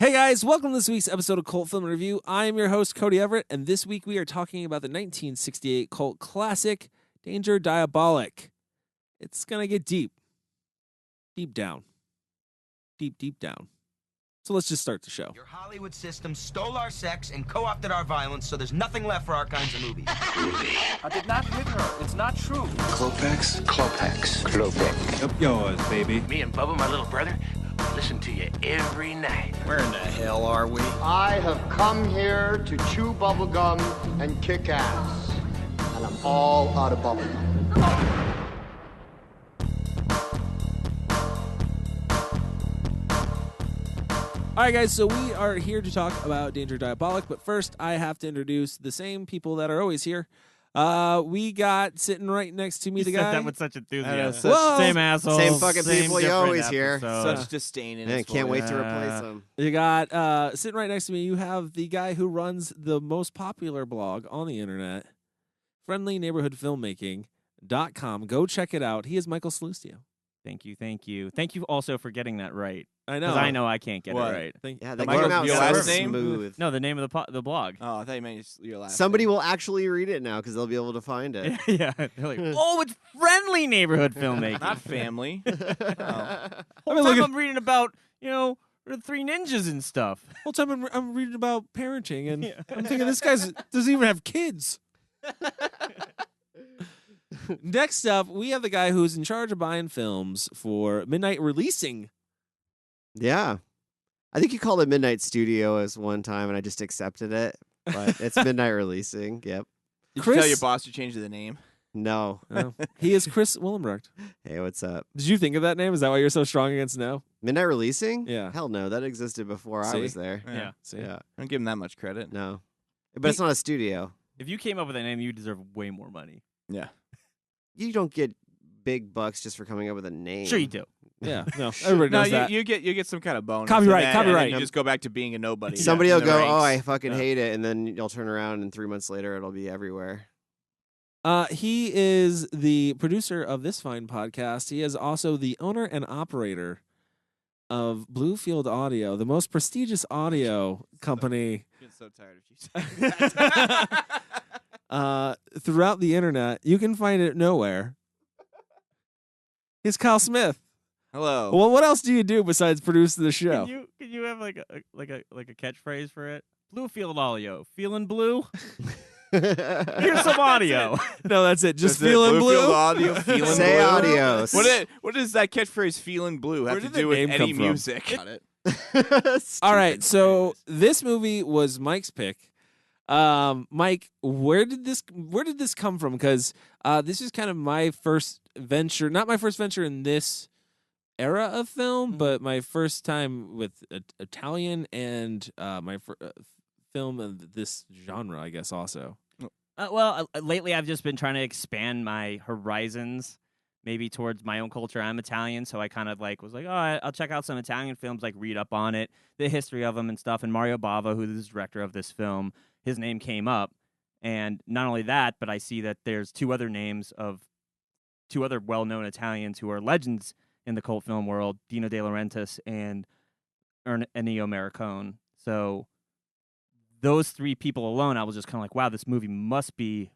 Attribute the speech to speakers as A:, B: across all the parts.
A: Hey guys, welcome to this week's episode of Cult Film Review. I am your host, Cody Everett, and this week we are talking about the 1968 cult classic, Diabolik. It's gonna get deep. Deep down. Deep down. So let's just start the show.
B: Your Hollywood system stole our sex and co-opted our violence, so there's nothing left for our kinds of movies.
C: Movie.
D: I did not hit her. It's not true.
C: Klopex? Klopex. Klopek.
E: Up yours, baby.
F: Me and Bubba, my little brother, listen to you every night.
B: Where in the hell are we?
G: I have come here to chew bubblegum and kick ass. And I'm all out of bubblegum.
A: All right, guys, so we are here to talk about Diabolik, but first I have to introduce the same people that are always here. We got sitting right next to me
H: You
A: the
H: said
A: guy.
H: that with such enthusiasm.
A: Whoa.
H: Same asshole.
I: Same fucking people you
H: different
I: always hear.
H: episode.
E: Such disdain in
I: Man,
E: his
I: can't
E: voice.
I: wait to replace them.
A: You got sitting right next to me, you have the guy who runs the most popular blog on the internet, friendlyneighborhoodfilmmaking.com. Go check it out. He is Michael Salustio.
H: Thank you. Thank you also for getting that right.
A: I know.
H: Because I know I can't get
E: What?
H: it right.
I: Yeah, they
E: Michael,
I: came out
E: your
I: so
E: last name?
I: smooth.
H: No, the name of the blog.
E: Oh, I thought you meant your last
I: Somebody
E: name.
I: will actually read it now because they'll be able to find it.
H: Yeah. They're like, oh, it's friendly neighborhood filmmaking.
E: Not family.
H: Whole
A: mean,
H: time
A: look at-
H: I'm reading about, the Three Ninjas and stuff.
A: Whole time I'm reading about parenting, and I'm thinking this guy doesn't even have kids. Next up, we have the guy who's in charge of buying films for Midnight Releasing.
I: Yeah. I think you called it Midnight Studios one time, and I just accepted it. But it's Midnight Releasing. Yep.
E: Did
A: Chris-
E: you tell your boss to change the name?
I: No.
A: Oh. He is Chris Willenbrecht.
I: Hey, what's up?
A: Did you think of that name? Is that why you're so strong against no?
I: Midnight Releasing?
A: Yeah.
I: Hell no. That existed before
A: See?
I: I was there.
H: Yeah.
A: See?
I: Yeah.
E: I don't give him that much credit.
I: No. But it's not a studio.
H: If you came up with that name, you deserve way more money.
E: Yeah.
I: You don't get big bucks just for coming up with a name.
H: Sure you do.
A: Yeah. No, everybody
E: No,
A: knows that.
E: you get some kind of bonus.
A: Copyright,
E: and then
A: copyright.
E: You just go back to being a nobody.
I: Somebody
E: in
I: will
E: the
I: go,
E: ranks.
I: oh, I fucking
E: Yeah.
I: hate it. And then you'll turn around and 3 months later it'll be everywhere.
A: He is the producer of this fine podcast. He is also the owner and operator of Bluefield Audio, the most prestigious audio company
E: I'm so tired of you saying that.
A: throughout the internet. You can find it nowhere. He's Kyle Smith.
E: Hello.
A: Well, what else do you do besides produce the show?
H: Can you have like a catchphrase for it? Bluefield audio. Feeling blue? Here's some audio.
A: No, that's it. Just
E: That's it,
A: feeling
E: Bluefield
A: blue.
E: Audio, feeling
I: Say
E: blue.
I: adios.
E: What does that catchphrise "feeling blue" have
A: Where
E: to
A: did the
E: do with
A: name
E: any
A: come from?
E: music? Got it.
A: All right, so this movie was Mike's pick. Mike, where did this come from? Because this is kind of my first venture, not my first venture in this era of film, but my first time with Italian and my film of this genre, I guess. Also,
H: Lately I've just been trying to expand my horizons, maybe towards my own culture. I'm Italian, so I kind of was like, oh, I'll check out some Italian films, read up on it, the history of them and stuff. And Mario Bava, who is the director of this film, his name came up. And not only that, but I see that there's two other names of two other well-known Italians who are legends in the cult film world, Dino De Laurentiis and Ennio Morricone. So those three people alone, I was just kind of like, wow, this movie must be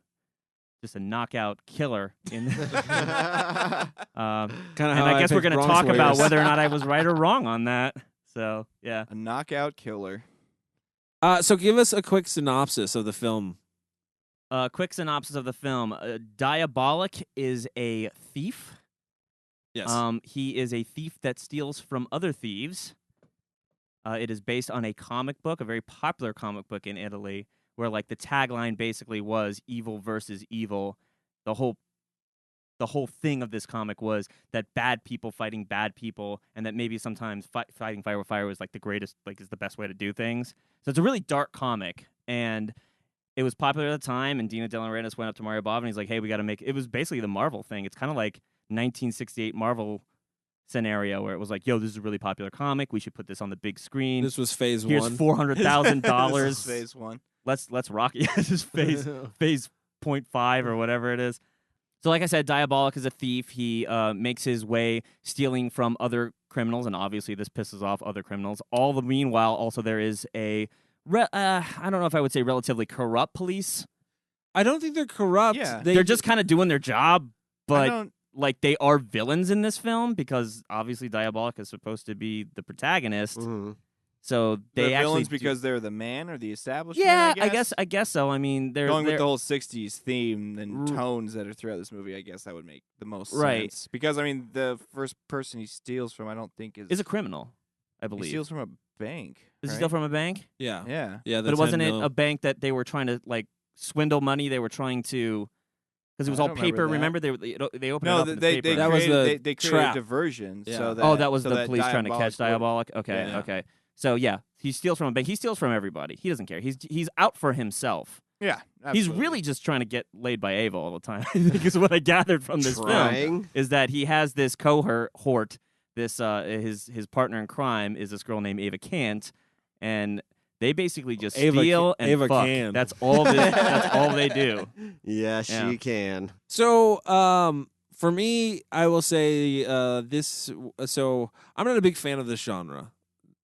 H: just a knockout killer. And
A: kind of
H: I guess we're going to talk about whether or not I was right or wrong on that. So, yeah.
E: A knockout killer.
A: So give us a quick synopsis of the film.
H: Quick synopsis of the film. Diabolik is a thief.
A: Yes.
H: He is a thief that steals from other thieves. It is based on a comic book, a very popular comic book in Italy, where the tagline basically was evil versus evil. The whole thing of this comic was that bad people fighting bad people, and that maybe sometimes fighting fire with fire was the greatest, is the best way to do things. So it's a really dark comic, and it was popular at the time. And Dino De Laurentiis went up to Mario Bava and he's like, "Hey, we got to make." It was basically the Marvel thing. It's kind of like 1968 Marvel scenario where it was yo, this is a really popular comic. We should put this on the big screen.
A: This was phase
H: Here's
A: one.
H: $400,000.
E: This is phase one.
H: Let's rock it. Yeah, this is phase 0.5 or whatever it is. So like I said, Diabolik is a thief. He makes his way stealing from other criminals, and obviously this pisses off other criminals. All the meanwhile, also there is a, I don't know if I would say relatively corrupt police.
A: I don't think they're corrupt.
E: Yeah.
H: They're just kind of doing their job,
E: I
H: but
E: don't-
H: like they are villains in this film because obviously Diabolik is supposed to be the protagonist.
I: Mhm.
H: So
E: They're
H: they actually
E: villains
H: do-
E: because they're the man or the establishment.
H: yeah,
E: I
H: guess so. I mean, they're
E: going with
H: they're-
E: the whole '60s theme and tones that are throughout this movie. I guess that would make the most
H: Right.
E: sense because I mean, the first person he steals from, I don't think
H: is a criminal, I
E: he
H: believe.
E: steals from a bank.
H: Does he
E: right?
H: steal from a bank?
A: Yeah.
E: Yeah.
A: Yeah.
H: But it wasn't it a bank that they were trying to like swindle money. They were trying to because it was
E: I
H: all
E: don't remember
H: paper.
E: that.
H: Remember they opened it
E: No,
H: up in the
E: they
H: paper.
A: That was the
E: they created
A: trap.
E: a diversion.
A: Yeah.
E: So that,
H: Oh, that was
E: so
H: the
E: that
H: police trying to catch
E: Diabolik
H: Diabolik. Okay,
A: Yeah.
H: okay. So yeah, he steals from a bank. He steals from everybody. He doesn't care. He's out for himself.
E: Yeah,
H: He's
E: absolutely.
H: really just trying to get laid by Ava all the time. I think is what I gathered from this film.
I: Trying.
H: Is that he has this cohort, this his partner in crime is this girl named Ava Kant, and they basically just
A: Ava
H: steal and
A: Ava
H: fuck.
A: Can.
H: That's all. That's all they do.
I: Yeah, she
H: Yeah.
I: can.
A: So, for me, I will say this. So, I'm not a big fan of this genre,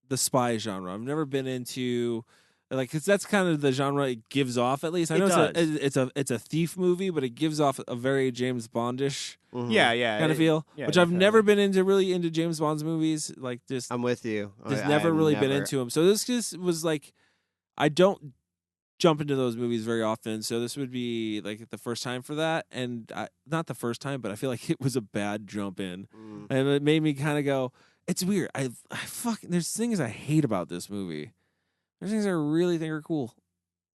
A: the spy genre. I've never been into because that's kind of the genre it gives off. At least I
H: It
A: know
H: does.
A: it's a thief movie, but it gives off a very James Bondish
I: Mhm.
E: Yeah,
A: kind of feel.
E: yeah,
A: which I've
E: definitely.
A: never been into James Bond's movies. Like just
I: I'm with you.
A: just
I: I
A: never
I: have
A: really been
I: never-
A: into him. So this just was like, I don't jump into those movies very often. So this would be like the first time for that, and not the first time, but I feel like it was a bad jump in,
I: Mm.
A: and it made me kind of go, it's weird. I fucking there's things I hate about this movie. There's things I really think are cool.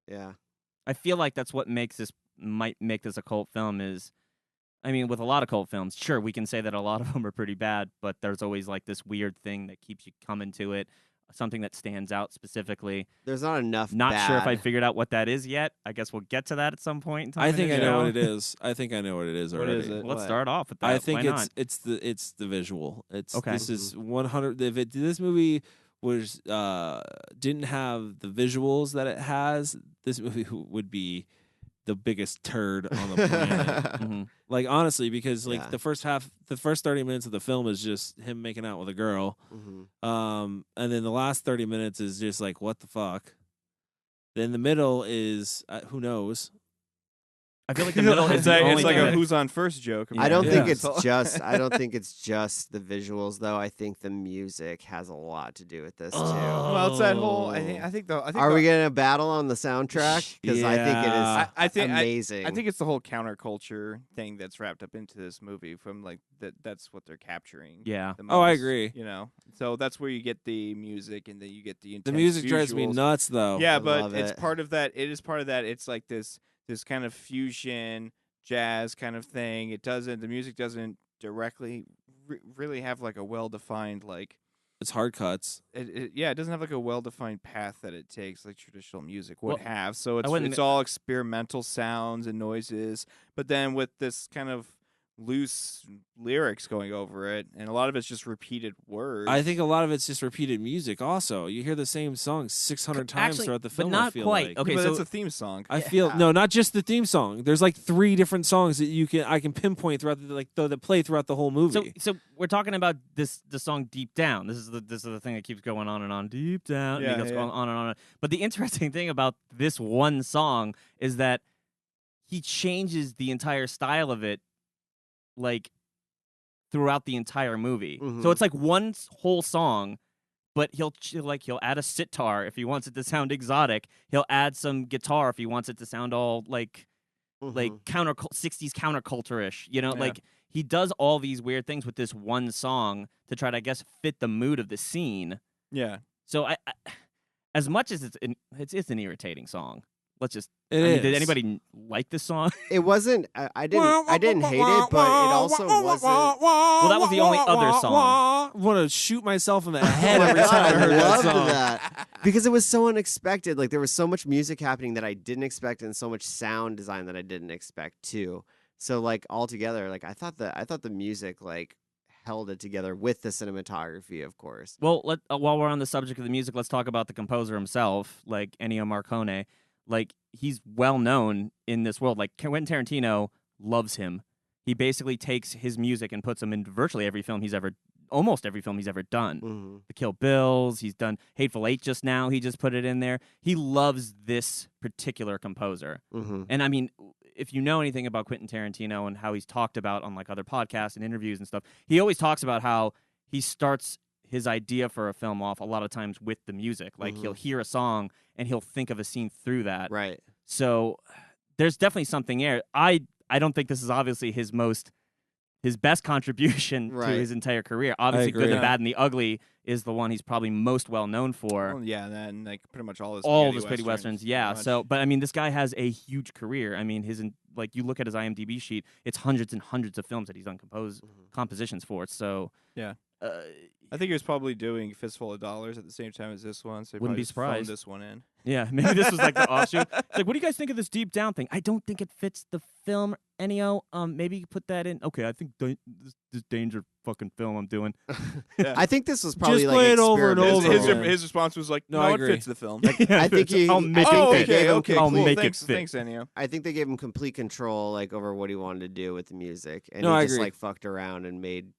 I: Yeah.
H: I feel like that's what might make this a cult film is, I mean, with a lot of cult films, sure, we can say that a lot of them are pretty bad, but there's always like this weird thing that keeps you coming to it, something that stands out specifically.
I: There's not enough.
H: Not sure if I
I: bad.
H: figured out what that is yet. I guess we'll get to that at some point in time.
A: I
H: in
A: think
H: the
A: I know
H: show.
A: what it is. I think I know what it is
E: What
A: already.
E: is it?
H: Let's
E: What?
H: start off with that.
A: I think
H: Why not?
A: it's the visual. It's
H: Okay.
A: This is 100. If this movie was didn't have the visuals that it has, this movie would be the biggest turd on the planet.
H: Mhm.
A: Like honestly, because like
I: Yeah.
A: the first 30 minutes of the film is just him making out with a girl,
I: Mhm.
A: and then the last 30 minutes is just like what the fuck. Then the middle is who knows.
H: I feel like the middle is the only
E: it's like
H: thing
E: a
H: that-
E: "Who's on first" joke.
I: I don't
A: Yeah.
I: think
A: Yeah.
I: it's just. I don't think it's just the visuals, though. I think the music has a lot to do with this too.
E: Well, it's that whole. I think
I: Are we getting a battle on the soundtrack? Because I think it is
A: Yeah.
E: I think
I: amazing.
E: I think it's the whole counterculture thing that's wrapped up into this movie. From like that's what they're capturing.
H: Yeah.
E: the
A: Oh, I
E: most,
A: agree.
E: You know, so that's where you get the music, and then you get the
A: The
E: intense
A: music drives me
E: visuals.
A: nuts though.
E: Yeah,
I: I
E: but
I: love
E: it's
I: it.
E: part of that. It is part of that. It's like this kind of fusion jazz kind of thing. It doesn't. The music doesn't directly really have like a well defined like.
A: It's hard cuts.
E: It doesn't have like a well defined path that it takes like traditional music would
H: Well,
E: have. So
H: wouldn't-
E: it's all experimental sounds and noises, but then with this kind of loose lyrics going over it, and a lot of it's just repeated words.
A: I think a lot of it's just repeated music. Also, you hear the same song 600 times
H: Actually,
A: throughout the
H: but
A: film.
H: not
A: I feel
H: quite.
A: like.
H: Okay,
E: but
H: so
E: it's a theme song.
A: I feel no, not just the theme song. There's like 3 different songs that I can pinpoint throughout that play throughout the whole movie.
H: So we're talking about the song "Deep Down." This is the thing that keeps going on and on. Deep down,
E: Yeah,
H: and it goes
E: yeah.
H: on and on. But the interesting thing about this one song is that he changes the entire style of it, like throughout the entire movie.
I: Mhm.
H: So it's like one whole song, but he'll add a sitar if he wants it to sound exotic. He'll add some guitar if he wants it to sound all like
I: Mhm.
H: 60s counterculture-ish, you know,
E: Yeah.
H: like he does all these weird things with this one song to try to, I guess, fit the mood of the scene.
E: Yeah.
H: So I as much as it's an irritating song. Let's just
A: It
H: did
A: is.
H: anybody like this song?
I: It wasn't. I didn't hate it, but it also wasn't.
H: Well, that was the only other song.
A: I want to shoot myself in the head
I: Oh my
A: every
I: God,
A: time I heard that
I: loved
A: song.
I: that because it was so unexpected. Like there was so much music happening that I didn't expect, and so much sound design that I didn't expect too. So like altogether, like I thought the music like held it together with the cinematography, of course.
H: Well, while we're on the subject of the music, let's talk about the composer himself, like Ennio Morricone. Like he's well known in this world. Like Quentin Tarantino loves him. he basically takes his music and puts them in virtually almost every film he's ever done.
I: Mm-hmm.
H: The Kill Bills, he's done Hateful Eight just now. He just put it in there. He loves this particular composer.
I: Mm-hmm.
H: And I mean, if you know anything about Quentin Tarantino and how he's talked about on like other podcasts and interviews and stuff, he always talks about how he starts his idea for a film off a lot of times with the music. Like he'll hear a song and he'll think of a scene through that.
I: Right.
H: So there's definitely something there. I don't think this is obviously his best contribution to his entire career. Obviously, Good, the Bad, and the Ugly is the one he's probably most well known for.
E: Well, yeah, and like pretty much all
H: the spaghetti westerns. Yeah. So, but I mean, this guy has a huge career. I mean, like you look at his IMDb sheet, it's hundreds and hundreds of films that he's done compositions for. So
E: yeah. I think he was probably doing Fistful of Dollars at the same time as this one, so he
H: wouldn't
E: probably
H: be surprised.
E: phoned this one in.
H: Yeah, maybe this was like the offshoot. It's like, what do you guys think of this Deep Down thing? I don't think it fits the film, Ennio. Maybe you put that in. Okay, I think this Danger fucking film I'm doing.
E: Yeah.
I: I think this was probably
A: Just
I: like
A: play it over and over.
E: His response was like, "No,
A: I
E: it
A: agree.
E: fits the film."
I: I think he.
H: I'll make
I: I
H: it
I: think
H: fit.
I: they gave him
E: okay,
H: I'll
E: cool.
H: make
E: thanks,
H: it fit.
E: Thanks, Ennio.
I: I think they gave him complete control, like over what he wanted to do with the music, and
A: No,
I: he
A: I
I: just
A: agree.
I: like fucked around and made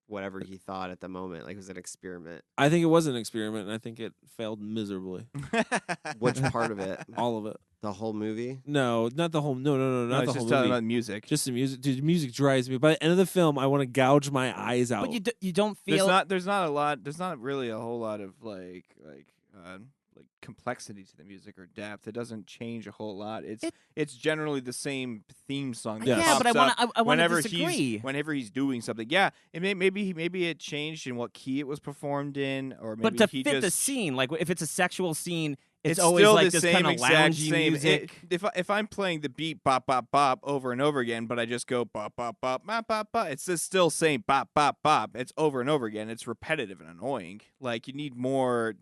I: whatever he thought at the moment. Like it was an experiment.
A: I think it was an experiment, and I think it failed miserably.
I: Which part of it?
A: All of it.
I: The whole movie?
A: No, not the whole. No, not
E: it's
A: the whole
E: just talking
A: movie.
E: about music.
A: Just the music. Dude, music drives me. By the end of the film, I want to gouge my eyes out.
H: But you don't feel
E: There's not really a whole lot of like complexity to the music or depth. It doesn't change a whole lot. It's generally the same theme song. That
H: Yeah, but I
E: pops
H: want
E: up
H: to disagree.
E: whenever he's doing something. Yeah, maybe it changed in what key it was performed in, or maybe
H: But to
E: he
H: fit
E: just
H: the scene, like if it's a sexual scene, it's
E: still
H: always like
E: the
H: this
E: same
H: kind of
E: exact
H: loungy
E: same.
H: music.
E: If I'm playing the beat bop bop bop over and over again, but I just go bop bop bop bop bop bop, it's just still saying bop bop bop. It's over and over again. It's repetitive and annoying. Like you need more.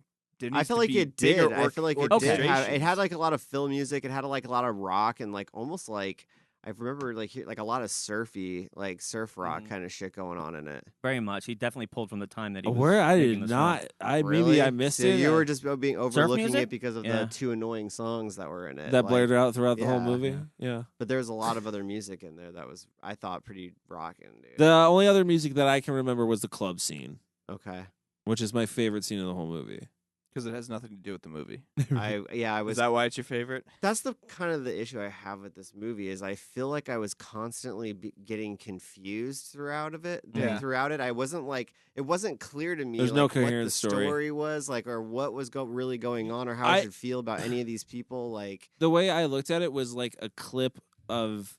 I: I feel like it did. I feel like it did.
E: orchestrations.
I: It had like a lot of film music. It had like a lot of rock and like almost like I remember like a lot of surfy, like surf rock kind of shit going on in it.
H: Very much. He definitely pulled from the time that he was
A: Where I
H: making
A: did
H: this
A: not.
H: film.
A: I
I: Really?
A: maybe I missed
I: So
A: it.
I: you were just being overlooking
H: music?
I: it because of
H: Yeah.
I: the two annoying songs that were in it.
A: that
I: like-
A: blared out throughout the whole
I: yeah.
A: movie. Yeah.
I: But there's a lot of other music in there that was I thought pretty rocking, dude.
A: The only other music that I can remember was the club scene,
I: Okay.
A: which is my favorite scene in the whole movie.
E: because it has nothing to do with the movie.
I: I was
E: Is that why it's your favorite?
I: That's the kind of the issue I have with this movie is I feel like I was constantly getting confused throughout it.
E: Yeah.
I: Throughout it, I wasn't like it wasn't clear to me.
A: There's
I: like,
A: no
I: what
A: coherent
I: the
A: story.
I: story was like, or what was really going on, or how I should feel about any of these people. Like
A: The way I looked at it was like a clip of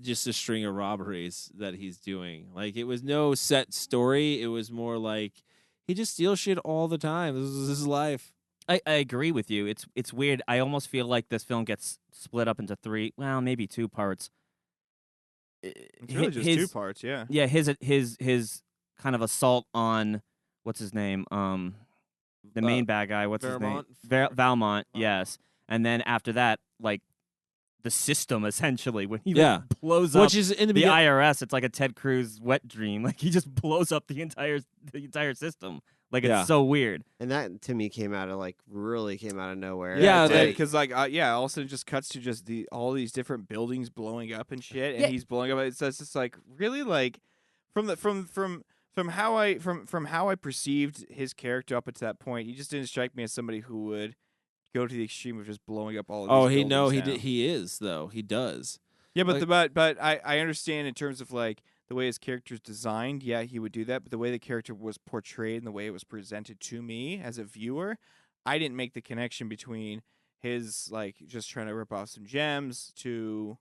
A: just a string of robberies that he's doing. Like it was no set story. It was more like he just steals shit all the time. This is his life.
H: I agree with you. It's weird. I almost feel like this film gets split up into three, well, maybe two parts.
E: It's really just two parts, yeah.
H: Yeah, his kind of assault on what's his name? The main bad guy, what's
A: Valmont?
H: his name? Valmont, yes. And then after that, like the system essentially when he like, blows up
A: Which is in the
H: the IRS, it's like a Ted Cruz wet dream. Like he just blows up the entire system. Like it's so weird.
I: And that to me really came out of nowhere.
A: Yeah,
E: because all of a sudden it just cuts to just all these different buildings blowing up and shit, and he's blowing up. It's just like really like from how I perceived his character up until that point, he just didn't strike me as somebody who would go to the extreme of just blowing up all of these buildings down.
A: He is though. He does.
E: Yeah, but but I understand in terms of like the way his character's designed, yeah, he would do that. But the way the character was portrayed and the way it was presented to me as a viewer, I didn't make the connection between his like just trying to rip off some gems to,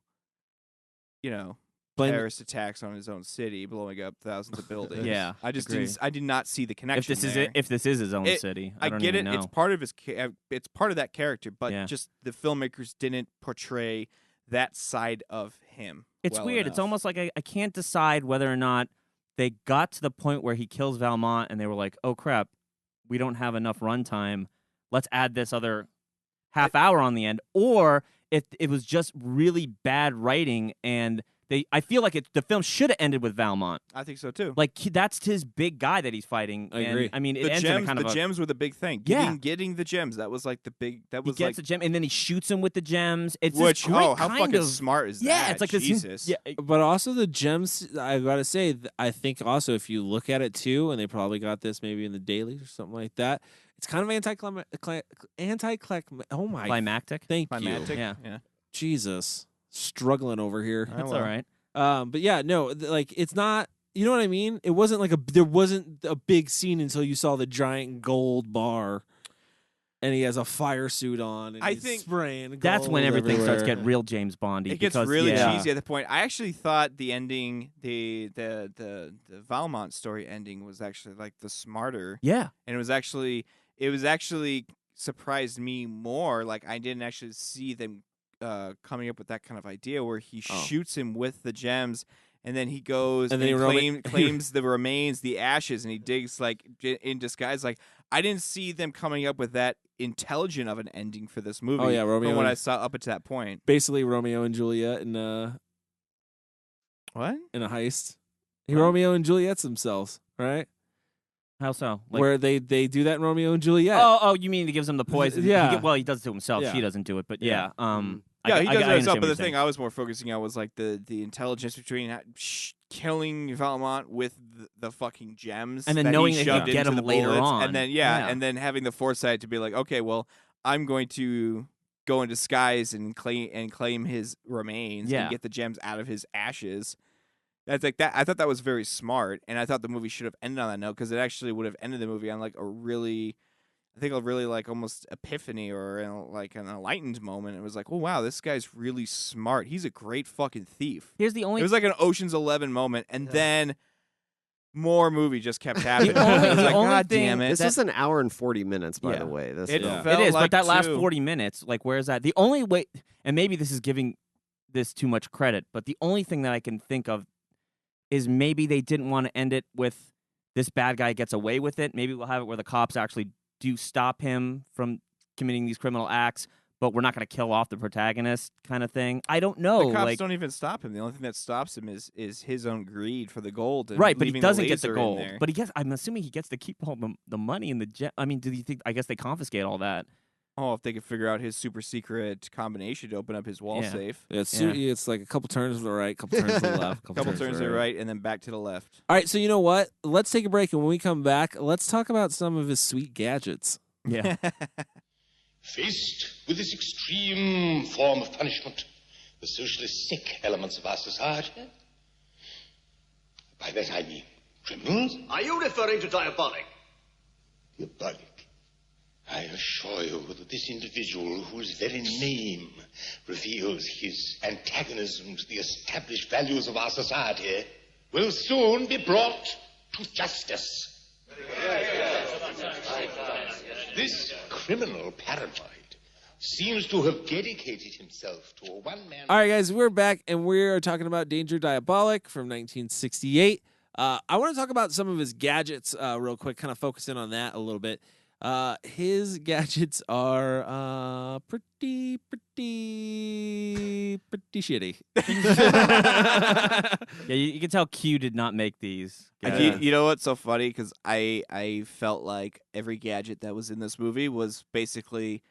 E: terrorist attacks on his own city, blowing up thousands of buildings.
H: Yeah,
E: I just
H: agree.
E: I did not see the connection.
H: If this is his own city, I don't
E: get
H: even
E: it.
H: know.
E: It's part of his. It's part of that character, but
H: Yeah.
E: just the filmmakers didn't portray that side of him.
H: It's
E: well
H: weird.
E: enough.
H: It's almost like I can't decide whether or not they got to the point where he kills Valmont and they were like, oh, crap, we don't have enough runtime. Let's add this other half hour on the end. Or if it was just really bad writing and I feel like the film should have ended with Valmont.
E: I think so too.
H: Like that's his big guy that he's fighting.
A: I agree.
H: I mean, it
E: The
H: ends
E: gems,
H: in a kind
E: the
H: of
E: gems were the big thing.
H: Yeah.
E: Getting the gems. That was like the big. That
H: he
E: was
H: gets
E: like
H: a gem, and then he shoots him with the gems. It's
E: which
H: this great
E: how
H: kind
E: fucking
H: of,
E: smart is
H: yeah,
E: that?
H: it's like
E: Jesus.
H: this. Yeah,
A: But also the gems, I gotta say, I think also if you look at it too, and they probably got this maybe in the dailies or something like that, it's kind of oh my,
H: climactic.
A: thank
E: Climactic.
A: you.
H: Yeah.
A: Jesus, struggling over here.
H: That's all right.
A: But yeah, no, like it's not. You know what I mean? It wasn't like there wasn't a big scene until you saw the giant gold bar, and he has a fire suit on. And
E: I
A: he's
E: think
A: spraying.
H: That's when
A: gold
H: everything starts to
A: everywhere.
H: get real James Bondy.
E: It gets
H: because,
E: really
H: yeah.
E: cheesy at the point. I actually thought the ending, the Valmont story ending, was actually like the smarter,
H: Yeah.
E: and it was actually surprised me more. Like I didn't actually see them coming up with that kind of idea where he shoots him with the gems. And then he goes and claims the remains, the ashes, and he digs like in disguise. Like I didn't see them coming up with that intelligent of an ending for this movie.
A: Oh yeah, Romeo.
E: From what I
A: and-
E: saw up to that point.
A: basically Romeo and Juliet in
E: What?
A: a heist.
E: What?
A: Romeo and Juliet's themselves, right?
H: How so? Like,
A: Where they do that in Romeo and Juliet.
H: oh, you mean he gives him the poison?
A: Yeah.
H: Well, he does it to himself.
A: Yeah.
H: She doesn't do it, but
A: Yeah.
H: yeah.
E: Yeah, he does it himself.
H: understand
E: But the
H: what you're
E: thing
H: saying.
E: I was more focusing on was like the intelligence between killing Valmont with the fucking gems,
H: And then
E: that
H: knowing
E: he
H: that he'll
E: shoved
H: get
E: into
H: him
E: the
H: later
E: bullets,
H: on.
E: and then
H: Yeah.
E: and then having the foresight to be like, okay, well, I'm going to go in disguise and claim his remains
H: Yeah.
E: and get the gems out of his ashes. That's like that. I thought that was very smart, and I thought the movie should have ended on that note because it actually would have ended the movie on like a really like almost epiphany or like an enlightened moment. It was like, oh wow, this guy's really smart. He's a great fucking thief.
H: Here's the only.
E: It was like an Ocean's 11 moment, and then more movie just kept happening.
H: only-
E: I was
H: the
E: like,
H: only
E: God
H: thing-
E: damn it!
I: This was an hour and 40 minutes, by
E: Yeah.
I: the way. This
E: It
I: film.
E: felt
H: It is,
E: like
H: but that last
E: two.
H: 40 minutes, like, where's that? The only way, and maybe this is giving this too much credit, but the only thing that I can think of is maybe they didn't want to end it with this bad guy gets away with it. Maybe we'll have it where the cops actually do stop him from committing these criminal acts, but we're not going to kill off the protagonist kind of thing. I don't know.
E: The cops
H: like,
E: don't even stop him. The only thing that stops him is his own greed for the gold. And
H: right, but he
E: leaving
H: doesn't get the
E: laser in
H: gold.
E: there.
H: But he gets. I'm assuming he gets to keep all the money and the jet. I mean, do you think? I guess they confiscate all that.
E: Oh, if they could figure out his super secret combination to open up his wall
H: Yeah.
E: safe.
A: Yeah, it's like a couple turns to the right, couple turns to the left,
E: Couple turns to the right, and then back to the left.
A: All right, so you know what? Let's take a break, and when we come back, let's talk about some of his sweet gadgets.
H: Yeah.
J: Faced with this extreme form of punishment, the socially sick elements of our society, by that I mean criminals.
K: Are you referring to Diabolik?
J: Diabolik. I assure you that this individual, whose very name reveals his antagonism to the established values of our society, will soon be brought to justice. This criminal paranoid seems to have dedicated himself to a one-man...
A: All right, guys, we're back, and we're talking about Danger Diabolik from 1968. I want to talk about some of his gadgets real quick, kind of focusing on that a little bit. His gadgets are pretty shitty.
H: Yeah, you can tell Q did not make these.
E: You know what's so funny? Because I felt like every gadget that was in this movie was basically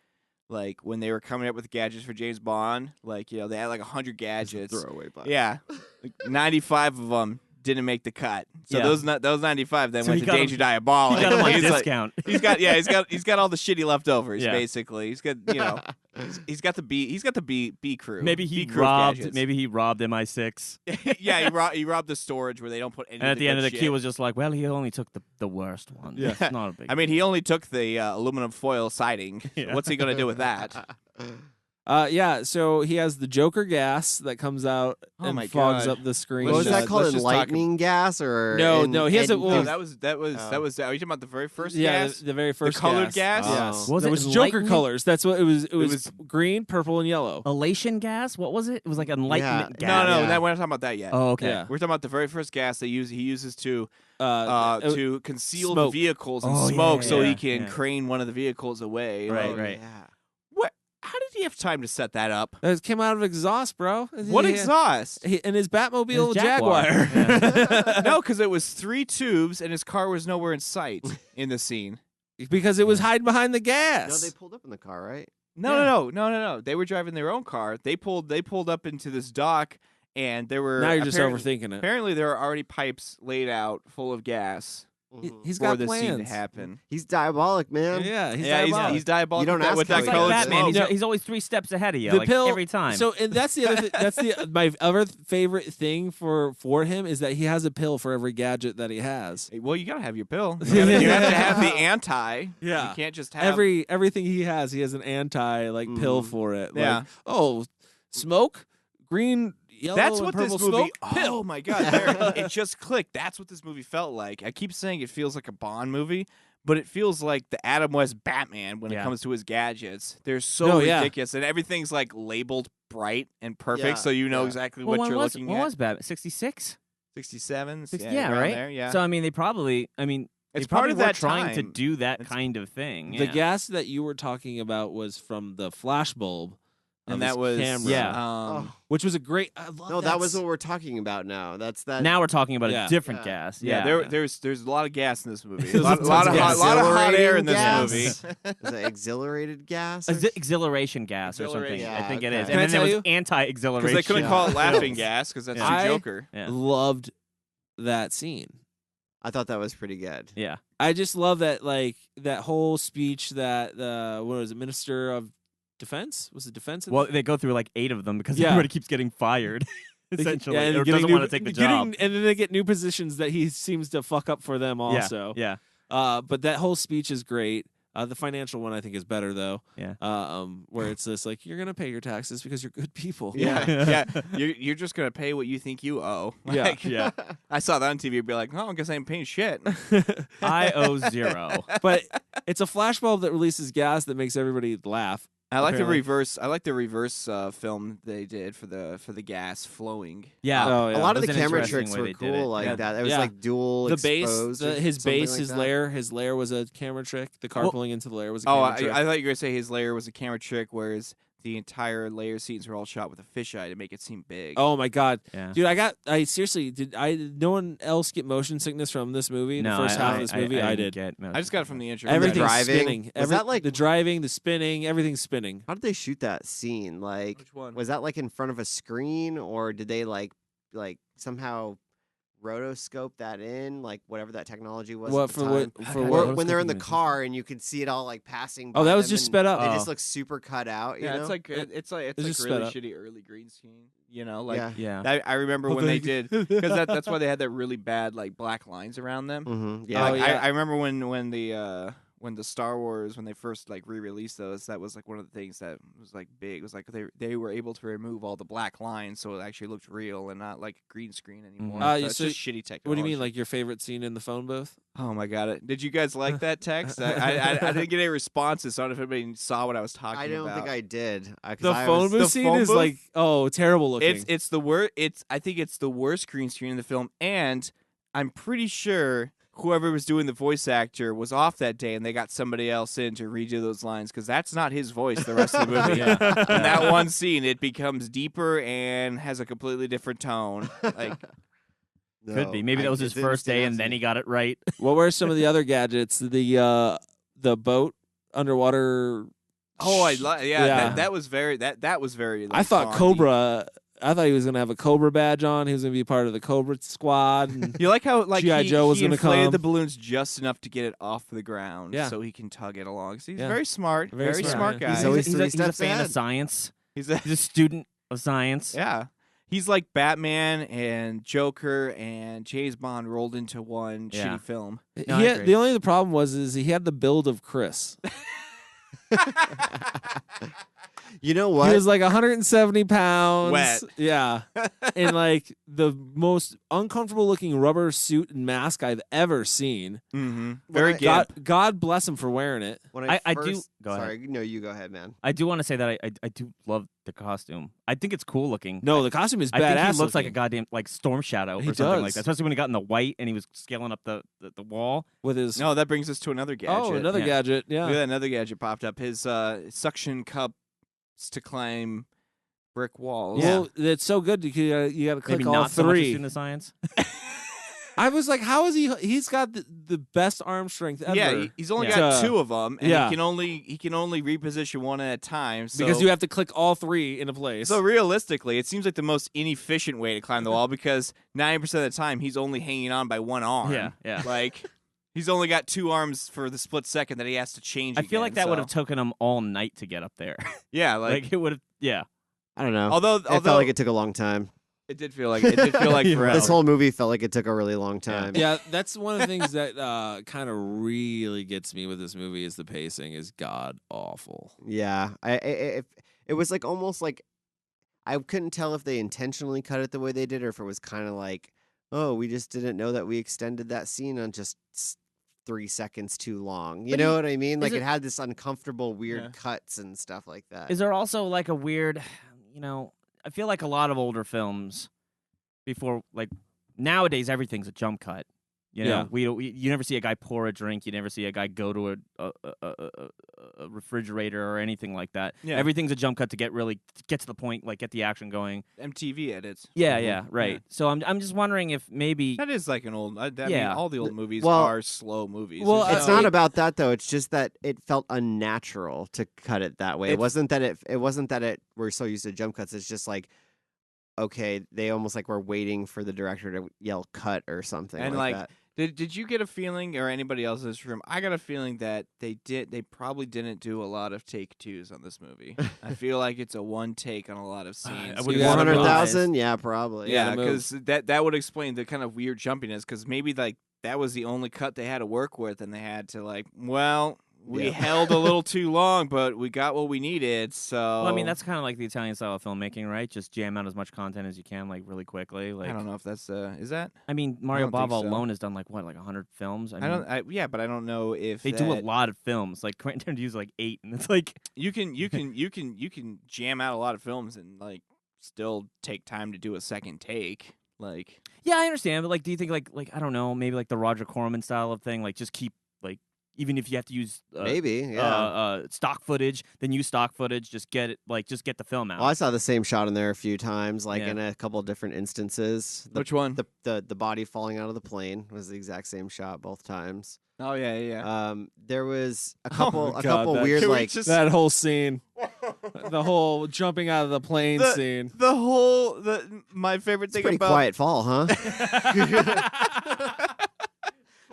E: like when they were coming up with gadgets for James Bond. Like they had like 100 gadgets.
I: Throwaway button.
E: Yeah, like 95 of them didn't make the cut. So
H: Yeah.
E: those 95 then
H: So
E: went
H: he
E: to
H: got
E: Danger
H: him-
E: Diabolik.
H: he got him on
E: He's like-
H: discount.
E: he's got all the shitty leftovers.
H: Yeah.
E: Basically, he's got he's got the B crew.
H: Maybe he
E: B crew
H: robbed.
E: gadgets.
H: Maybe he robbed MI6.
E: Yeah, he robbed the storage where they don't put any.
H: And at the end of the
E: good
H: queue
E: shit.
H: was just like, well, he only took the worst one.
E: Yeah.
H: It's not a big.
E: I mean, he only took the aluminum foil siding.
H: Yeah.
E: What's he gonna do with that?
A: Yeah, so he has the Joker gas that comes out
E: Oh
A: and
E: my
A: fogs
E: God.
A: up the screen.
I: What was
E: Let's
I: that
E: just-
I: called?
E: let's just talk-
I: Lightning gas or
A: No, he has a-
I: and-
A: well,
E: No, that was. Are you talking about the very first
A: Yeah,
E: gas?
A: the very first
E: colored gas?
A: Yes,
H: Was
A: it
H: it
A: was Joker
H: lightning?
A: colors. That's what it was. It was,
E: was-
A: green, purple, and yellow.
H: elation gas. What was it? It was like enlightenment
I: Yeah.
H: gas.
E: No,
I: Yeah.
E: we're not talking about that yet.
H: Oh, okay.
A: Yeah.
E: We're talking about the very first gas he uses to
A: It-
E: to conceal
A: smoke.
E: the vehicles and
H: Oh,
E: smoke,
H: yeah,
E: so
H: yeah,
E: he can
H: yeah.
E: crane one of the vehicles away.
H: Right,
E: Like,
H: right.
I: Yeah.
E: What? How did you have time to set that up?
A: It came out of exhaust, bro.
E: What exhaust?
A: And his Batmobile
H: His Jaguar.
A: Jaguar.
E: No, because it was 3 tubes and his car was nowhere in sight in the scene.
A: Because it was hiding behind the
I: No,
A: gas.
I: they pulled up in the car, right?
E: No. They were driving their own car. They pulled up into this dock, and there were.
A: Now you're just overthinking it.
E: Apparently, there are already pipes laid out full of gas.
A: He's
E: for
A: got
E: this scene to
A: plans.
E: happen.
I: He's Diabolik, man.
A: Yeah, he's
E: Yeah,
A: diabolic.
E: he's Diabolik.
I: You don't
E: with that-
I: ask
E: with
I: how
E: that
I: he
H: Like
I: does
E: colored
I: it.
H: Batman,
E: smoke.
H: he's always 3 steps ahead of you,
A: The
H: like
A: pill
H: every time.
A: So, and that's the other. My other favorite thing for him is that he has a pill for every gadget that he has.
E: Well, you gotta have your pill. You have to have the anti.
A: Yeah.
E: You can't just have
A: Everything he has a an pill for it.
E: Yeah.
A: Like, oh, smoke, green, yellow,
E: That's
A: and
E: what
A: purple
E: this movie.
A: smoke.
E: Oh
A: Pill.
E: my god! There, it just clicked. That's what this movie felt like. I keep saying it feels like a Bond movie, but it feels like the Adam West Batman when it
H: Yeah.
E: comes to his gadgets. They're so
A: No, yeah.
E: ridiculous, and everything's like labeled bright and perfect,
I: Yeah,
E: so you know
I: yeah.
E: exactly
H: well,
E: what you're looking
H: when
E: at.
H: was Batman? 66?
E: 67,
H: Yeah,
E: around
H: right.
E: There, yeah.
H: So I mean, they probably. I mean,
E: It's
H: they probably
E: part of
H: were
E: that
H: trying to
E: time.
H: do that
E: It's-
H: kind of thing.
A: The
H: yeah.
A: gas that you were talking about was from the flash bulb. Of
E: and
A: his
E: that was
A: camera,
H: Yeah.
A: which was a great. I love
I: No, that was what we're talking about now. That's that.
H: Now we're talking about
A: Yeah.
H: a different
I: Yeah.
H: got.
E: Yeah, there's a lot of gas in this movie.
A: There's
E: a lot
A: tons
E: of
A: of
E: hot,
A: gas.
E: lot of hot air in this
I: Exhilarating
E: movie.
I: Is it exhilarated gas?
H: Exhilaration gas or something.
E: Exhilaration,
H: I think it
I: okay.
H: is.
A: Can I
H: And then
A: tell
H: there
A: you?
H: was anti-exhilaration.
E: Because they couldn't call it laughing gas because that's
H: Yeah.
E: too Joker.
H: Yeah.
A: Loved that scene.
I: I thought that was pretty good.
H: Yeah.
A: I just love that, like that whole speech that what was it, Minister of Defense? Was it Defense?
H: Well, they go through like 8 of them because
A: Yeah.
H: everybody keeps getting fired.
A: They keep-
H: Essentially,
A: and
H: or
A: getting
H: doesn't
A: new-
H: want to take the job.
A: and then they get new positions that he seems to fuck up for them also.
H: Yeah.
A: But that whole speech is great. The financial one I think is better though.
H: Yeah.
A: Where it's just like you're gonna pay your taxes because you're good people.
E: Yeah. You're just gonna pay what you think you owe.
A: Yeah.
E: Like,
H: Yeah.
E: I saw that on TV. I'd be like, oh, I guess I ain't paying shit.
H: I owe 0.
A: But it's a flashbulb that releases gas that makes everybody laugh.
E: I like the
A: Apparently.
E: reverse. I like the reverse film they did for the gas flowing.
H: Yeah.
A: Oh, yeah.
I: A lot of the
H: That's an
I: camera
H: interesting
I: tricks
H: way
I: were
H: they did it.
I: cool like
A: Yeah.
I: that. It was
A: Yeah.
I: like dual
A: The base,
I: exposed or
A: his
I: something
A: base,
I: like
A: his
I: that.
A: lair was a camera trick. The car
H: Well-
A: pulling into the lair was a
E: Oh,
A: camera
E: I
A: trick.
E: thought you were gonna say his layer was a camera trick, whereas the entire layer scenes were all shot with a fisheye to make it seem big.
A: Oh my god,
H: Yeah.
A: dude! I seriously did. No one else get motion sickness from this movie.
H: No,
A: the first half of this movie, I
H: didn't
A: did.
H: get
E: I just got it from the intro.
A: Everything's
I: driving?
A: spinning.
I: Was that like-
A: the driving, the spinning, everything's spinning?
I: How did they shoot that scene? Like,
E: Which one?
I: was that like in front of a screen, or did they like somehow rotoscope that in, like whatever that technology was?
A: What
I: at the
A: for what
I: time?
A: for
I: Or
A: what?
I: when they're in the
H: Rotoscoping
I: car and you could see it all like passing.
A: Oh,
I: by
A: that was
I: them
A: just
I: and
A: sped up.
I: They
H: Oh.
I: just look super cut out. You
E: Yeah,
I: know?
E: it's like it's
A: It's
E: like
A: just sped
E: really
A: up.
E: shitty early green screen. You know, like
I: yeah.
H: Yeah.
E: I remember
A: Well,
E: when they
A: they-
E: did because that's why they had that really bad like black lines around them.
I: Yeah.
A: Oh,
E: Like,
A: yeah.
E: I remember when the Star Wars when they first like re-released those, that was like one of the things that was like big. It was like they were able to remove all the black lines so it actually looked real and not like green screen anymore.
A: Mhm.
E: So it's
A: so
E: just shitty technology.
A: What do you mean, like your favorite scene in the phone booth?
E: Oh my god! Did you guys like that text? I didn't get any responses. So I don't know if anybody saw what I was talking
I: I don't
E: about.
I: think I did.
A: The phone booth scene is like terrible looking.
E: It's the worst. I think it's the worst green screen in the film, and I'm pretty sure whoever was doing the voice actor was off that day, and they got somebody else in to redo those lines because that's not his voice the rest of the movie.
H: Yeah.
E: In that one scene, it becomes deeper and has a completely different tone. Like
H: Could be. Maybe that was his first day, and then he got it right.
A: What were some of the other gadgets? The boat underwater.
E: oh, yeah,
A: Yeah.
E: that was very that was very. Like,
A: I thought
E: Bondy.
A: Cobra. I thought he was gonna have a Cobra badge on. He was gonna be part of the Cobra squad. And
E: You like how like
A: G.I.
E: he,
A: Joe was
E: he
A: gonna
E: inflated
A: come.
E: the balloons just enough to get it off the ground,
A: Yeah.
E: so he can tug it along. So he's
A: Yeah.
E: very smart,
A: Very
E: very
A: smart,
E: smart
A: yeah.
E: guy.
I: He's always
H: he's
I: three
H: a
I: steps
H: fan
I: ahead.
H: of science.
E: He's
H: He's a student of science.
E: yeah. He's like Batman and Joker and James Bond rolled into one
H: Yeah.
E: shitty film.
H: No, I agree.
A: The only problem was he had the build of Chris.
I: You know what?
A: He was like 170 pounds.
E: Wet.
A: Yeah. In like the most uncomfortable looking rubber suit and mask I've ever seen.
E: Mm-hmm. Very
I: I-
E: good.
A: God bless him for wearing it.
I: When
H: I do-
I: first-
H: go ahead.
I: Sorry, no, you go ahead, man.
H: I do want to say that I do love the costume. I think it's cool looking.
A: No, the costume is
H: I
A: badass.
H: think he looks like a
A: looking.
H: goddamn like Storm Shadow or
A: He
H: something like
A: does.
H: that. Especially when he got in the white and he was scaling up the wall.
A: with his.
E: No, that brings us to another gadget.
A: Oh, another
H: Yeah.
A: gadget.
E: Look at
A: Yeah.
E: that, another gadget popped up. His suction cup to climb brick walls.
A: Well, it's so good. You got to click
H: Maybe
A: all
H: not so much a
A: three.
H: student of science.
A: I was like, how is he? He's got the best arm strength ever.
E: Yeah, he's only got 2 of them, and
A: yeah.
E: he can only reposition one at a time. So,
A: because you have to click all 3 into place.
E: So realistically, it seems like the most inefficient way to climb the wall because 90% of the time he's only hanging on by one arm.
H: Yeah.
E: Like he's only got 2 arms for the split second that he has to change.
H: I feel like that
E: so.
H: would have taken him all night to get up there.
E: Yeah,
H: like it would have. Yeah.
I: I don't know.
E: Although
I: it felt like it took a long time.
E: It did feel like forever.
I: This whole movie felt like it took a really long time.
A: Yeah, that's one of the things that kind of really gets me with this movie is the pacing is god awful.
I: Yeah, it was like almost like I couldn't tell if they intentionally cut it the way they did, or if it was kind of like, oh, we just didn't know that we extended that scene on just 3 seconds too long. You know what I mean? Like it had this uncomfortable, weird cuts and stuff like that.
H: Is there also like a weird, I feel like a lot of older films before, like nowadays, everything's a jump cut. You know, you never see a guy pour a drink. You never see a guy go to a refrigerator or anything like that.
E: Yeah.
H: Everything's a jump cut to get to the point, like get the action going.
E: MTV edits.
H: Yeah, right.
E: Yeah.
H: So I'm just wondering if maybe
E: that is like an old. I mean, all the old movies
I: well,
E: are slow movies.
I: Well, it's not about that though. It's just that it felt unnatural to cut it that way. It wasn't that we're so used to jump cuts. It's just like, okay, they almost like were waiting for the director to yell cut or something.
E: And
I: like that.
E: Did you get a feeling, or anybody else in this room? I got a feeling that they probably didn't do a lot of take 2s on this movie. I feel like it's a one take on a lot of scenes.
I: 100,000? Yeah, probably.
E: Yeah, because that would explain the kind of weird jumpiness. Because maybe like that was the only cut they had to work with, and they had to like, well, we held a little too long, but we got what we needed. So
H: Well, I mean, that's kind of like the Italian style of filmmaking, right? Just jam out as much content as you can, like really quickly. Like
E: I don't know if that's is that.
H: I mean, Mario
E: don't think
H: Bava
E: so.
H: alone has done like 100 films.
E: But I don't know if
H: they do a lot of films. Like Quentin Tarantino's like 8, and it's like
E: you can jam out a lot of films and like still take time to do a second take. Like
H: yeah, I understand, but like, do you think like I don't know, maybe like the Roger Corman style of thing, like just keep like. Even if you have to use stock footage, then use stock footage. Just get the film out.
I: Well, I saw the same shot in there a few times, like in a couple of different instances.
E: Which one?
I: The body falling out of the plane was the exact same shot both times.
E: Oh yeah.
I: There was a couple
A: that,
I: weird like
A: that whole scene, the whole jumping out of the plane scene.
E: My favorite thing
I: pretty
E: about
I: quiet fall, huh?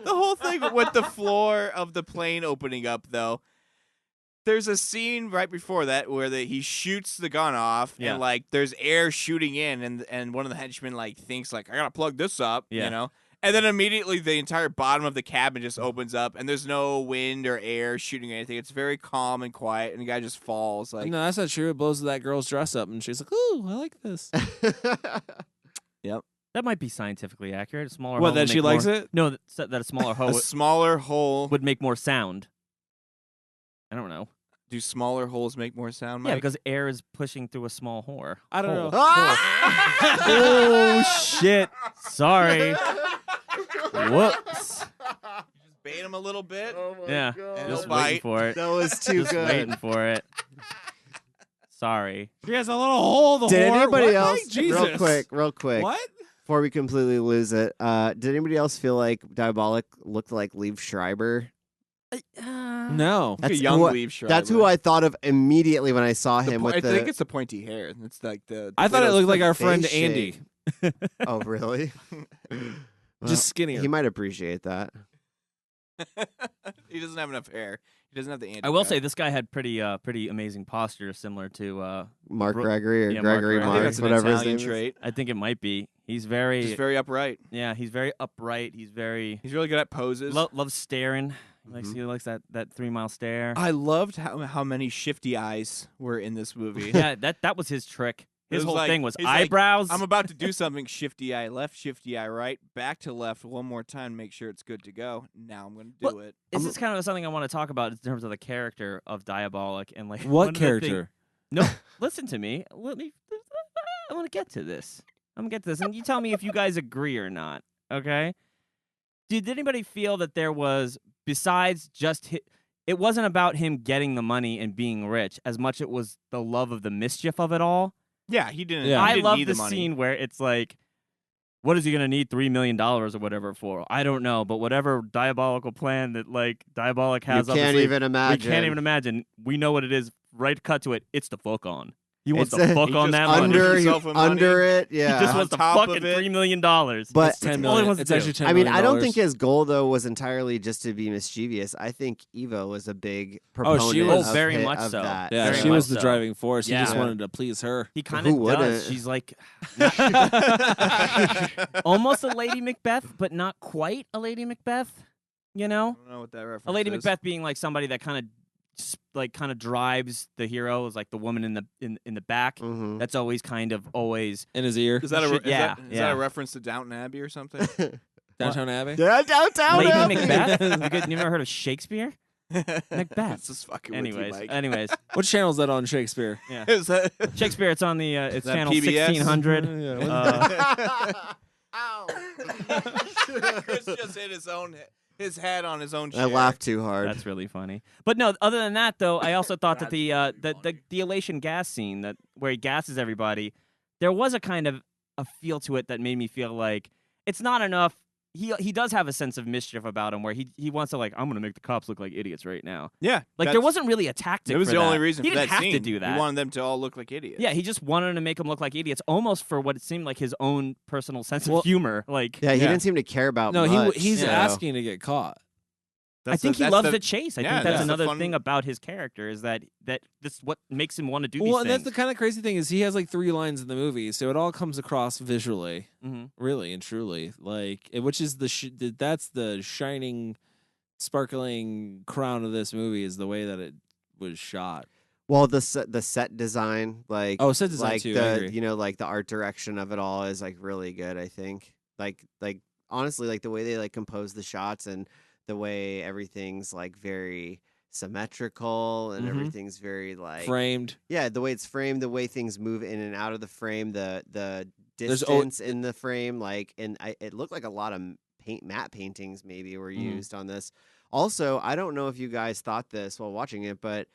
E: The whole thing with the floor of the plane opening up, though. There's a scene right before that where he shoots the gun off, and like there's air shooting in, and one of the henchmen like thinks like I gotta plug this up, you know, and then immediately the entire bottom of the cabin just opens up, and there's no wind or air shooting anything. It's very calm and quiet, and the guy just falls. Like
A: no, that's not true. It blows that girl's dress up, and she's like, "Ooh, I like this."
E: Yep.
H: That might be scientifically accurate. A smaller
A: What,
H: hole
A: that
H: would
A: she
H: make
A: likes
H: more,
A: it?
H: No, that a smaller hole.
E: A smaller hole
H: would make more sound. I don't know.
E: Do smaller holes make more sound, Mike?
H: Yeah, because air is pushing through a small hole.
A: I don't know.
H: Oh shit! Sorry. Whoops.
E: Just bait him a little bit.
H: Yeah,
E: And
H: just
E: he'll
H: waiting
E: bite.
H: for it.
I: That was too
H: Just
I: good.
H: waiting for it. Sorry.
A: She has a little hole. The
I: Did
A: whore.
I: anybody
A: What,
I: else?
A: Mike? Jesus.
I: Real quick.
A: What?
I: Before we completely lose it, did anybody else feel like Diabolik looked like Liev Schreiber?
A: No.
E: Like a young Liev Schreiber.
I: That's who I thought of immediately when I saw him.
E: I think it's the pointy hair. It's like the.
A: I thought it looked like our
I: face
A: friend
I: shape.
A: Andy.
I: Oh, really?
A: Just skinnier.
I: He might appreciate that.
E: He doesn't have enough hair. He doesn't have the Andy.
H: I will
E: hair.
H: say this guy had pretty amazing posture, similar to
I: Mark
H: Bro-
I: Gregory or
H: yeah, Mark
I: Gregory
H: Gregory.
E: I think
I: Mark,
E: that's an
I: whatever his
E: Italian
I: name is.
E: trait.
H: I think it might be. He's very,
E: Just very upright.
H: yeah, he's very upright. He's very
E: He's really good at poses.
H: loves staring. He likes that 3 mile stare.
E: I loved how many shifty eyes were in this movie.
H: Yeah, that was his trick. His
E: It was
H: whole
E: like-
H: thing was
E: he's like,
H: eyebrows.
E: I'm about to do something. Shifty eye left, shifty eye right, back to left one more time. Make sure it's good to go. Now I'm going to do it.
H: This is kind of something I want to talk about in terms of the character of Diabolik and like
A: What
H: one of the
A: character?
H: No, listen to me. I want to get to this. I'm gonna get to this, and you tell me if you guys agree or not. Okay? Did anybody feel that there was, besides just it wasn't about him getting the money and being rich as much it was the love of the mischief of it all.
E: Yeah, he didn't.
A: Yeah.
E: He
H: I
E: didn't
H: love
E: need
H: the
E: money.
H: scene where it's like, what is he going to need $3 million or whatever for? I don't know, but whatever diabolical plan that like Diabolik has,
I: You can't
H: obviously,
I: even imagine.
H: We can't even imagine. We know what it is. Right, cut to it. It's the fuck on. He wants
I: It's
H: to fuck
E: he
H: on
E: just
H: that
E: under-
H: money.
E: himself with
I: under
E: money.
I: it, yeah.
H: He just
E: On
H: wants the
E: top of
H: fucking
E: it.
H: $3 million.
I: But
A: It's
H: That's
A: 10
H: all he
A: million.
H: wants to
A: It's
H: do.
A: actually $10
I: I mean,
A: million.
I: I don't think his goal though was entirely just to be mischievous. I think Evo was a big proponent
A: she was.
I: of,
H: Very
I: hi-
H: much
I: of
H: so.
I: that.
A: Yeah,
H: Very
A: she was
H: much
A: the
H: so.
A: driving force. He just
H: Yeah.
A: wanted to please her.
H: He kind
I: Who
H: of
I: wouldn't?
H: does. She's like almost a Lady Macbeth, but not quite a Lady Macbeth. You
E: I
H: know,
E: don't know what that reference
H: a Lady
E: is.
H: Macbeth being like somebody that kind of drives the hero, is like the woman in the back.
I: Mhm.
H: That's always
A: In his ear.
E: Is that a,
H: Shit,
E: is
H: yeah,
E: that, is
H: yeah.
E: that a reference to Downton Abbey or something?
A: Downtown Abbey?
I: Yeah, downtown.
H: Lady
I: Abbey.
H: Macbeth. You never heard of Shakespeare? Macbeth.
E: Just fucking
H: Anyways,
E: with you, Mike.
H: anyways,
A: What channel is that on Shakespeare?
H: yeah.
E: Is that,
H: Shakespeare. It's on the it's
E: that
H: channel
E: PBS?
H: 1600.
E: Chris just hit his head on his own chair.
I: I laughed too hard.
H: That's really funny. But no, other than that though, I also thought that the elation gas scene that where he gasses everybody, there was a kind of a feel to it that made me feel like it's not enough. He does have a sense of mischief about him where he wants to like, I'm gonna make the cops look like idiots right now.
E: Yeah,
H: Like there wasn't really a tactic.
E: It was
H: for
E: the
H: that.
E: only reason
H: he
E: for
H: didn't
E: that
H: have
E: scene.
H: to do that.
E: He wanted them to all look like idiots.
H: Yeah, he just wanted to make them look like idiots, almost for what it seemed like his own personal sense
A: Well,
H: of humor. Like,
I: Yeah, he
E: Yeah.
I: didn't seem to care about.
A: No,
I: much,
A: he's
I: so.
A: asking to get caught.
H: I think he loves the chase. I
E: yeah,
H: think that's
E: that's the
H: another
E: fun-
H: thing about his character is that this is what makes him want to do
A: Well,
H: these
A: and that's
H: things.
A: the kind of crazy thing is he has like 3 lines in the movie, so it all comes across visually, really and truly, like which is that's the shining, sparkling crown of this movie is the way that it was shot.
I: Well, the set design, like
A: Set design
I: like
A: too. I agree.
I: like the art direction of it all is like really good. I think like honestly, like the way they like compose the shots and the way everything's like very symmetrical and everything's very like
A: framed.
I: Yeah, the way it's framed, the way things move in and out of the frame, the
A: There's
I: distance in the frame, like, and it looked like a lot of matte paintings maybe were used on this. Also, I don't know if you guys thought this while watching it, but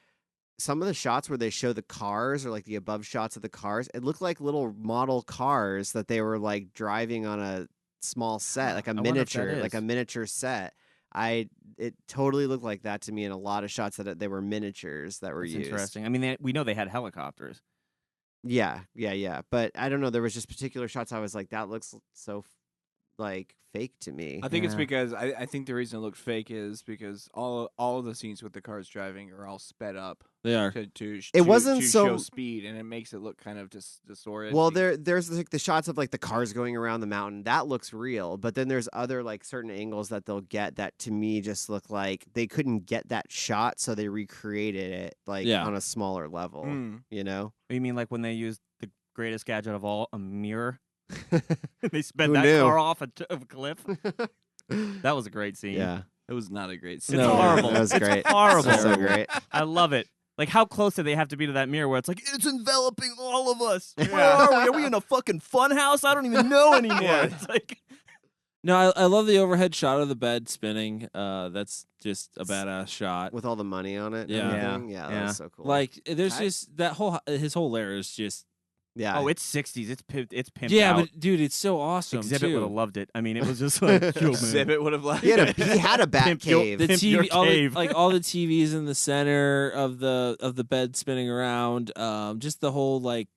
I: some of the shots where they show the cars or like the above shots of the cars, it looked like little model cars that they were like driving on a small set, like a miniature set. It totally looked like that to me in a lot of shots that they were miniatures that were
H: That's
I: used.
H: interesting. I mean, we know they had helicopters.
I: Yeah. But I don't know. There was just particular shots I was like, that looks so like fake to me.
E: I think it's
H: Yeah.
E: because I think the reason it looked fake is because all of the scenes with the cars driving are all sped up.
A: They are.
I: It wasn't
E: to
I: so-
E: show speed, and it makes it look kind of disoriented.
I: Well, there's like the shots of like the cars going around the mountain. That looks real. But then there's other like certain angles that they'll get that to me just look like they couldn't get that shot, so they recreated it like on a smaller level. You know?
H: You mean like when they used the greatest gadget of all, a mirror? They sped
I: Who
H: that
I: knew?
H: car off of a cliff. That was a great scene.
I: Yeah.
E: it was not a great scene.
H: It's horrible.
I: That was great.
H: It's horrible.
I: So great.
H: I love it. Like, how close do they have to be to that mirror where it's like, it's enveloping all of us? Where are we? Are we in a fucking fun house? I don't even know anymore. It's like,
A: No, I love the overhead shot of the bed spinning. That's just a badass shot.
I: With all the money on it. and
A: Yeah.
I: everything. Yeah, that
H: Yeah.
I: was so cool.
A: Like, there's just that his whole lair is just.
I: yeah.
H: oh, it's 60s. It's pimped
A: Yeah,
H: out.
A: but dude, it's so awesome.
H: Exhibit
A: too.
H: would have loved it. I mean, it was just like, yo, man.
E: Exhibit would have liked.
I: he had a bat
H: Pimp your-
I: cave.
A: The
H: Pimp
A: TV,
H: your
A: all the,
H: cave.
A: like all the TVs in the center of the bed spinning around. Just the whole like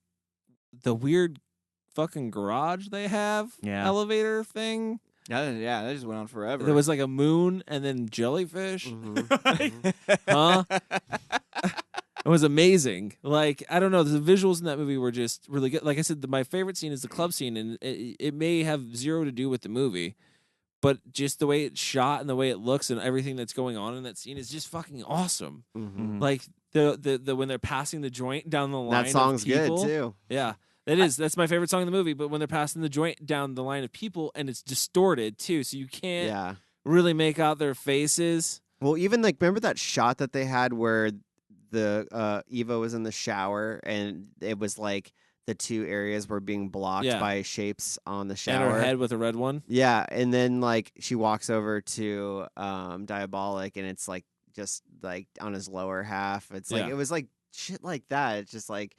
A: the weird fucking garage they have.
H: Yeah.
A: Elevator thing.
E: Yeah, that just went on forever.
A: There was like a moon and then jellyfish.
I: Mhm.
A: Huh? It was amazing. Like, I don't know, the visuals in that movie were just really good. Like I said, my favorite scene is the club scene, and it may have zero to do with the movie, but just the way it's shot and the way it looks and everything that's going on in that scene is just fucking awesome.
I: Mhm.
A: Like the when they're passing the joint down the line.
I: That song's
A: of people,
I: good too.
A: Yeah. That is. That's my favorite song in the movie. But when they're passing the joint down the line of people, and it's distorted too, so you can't
I: Yeah.
A: really make out their faces.
I: Well, even like remember that shot that they had where the Evo was in the shower and it was like the two areas were being blocked
A: Yeah.
I: by shapes on the
A: And
I: shower.
A: her head with a red one.
I: Yeah, and then like she walks over to Diabolik and it's like just like on his lower half. It's like
A: Yeah.
I: it was like shit like that. It's just like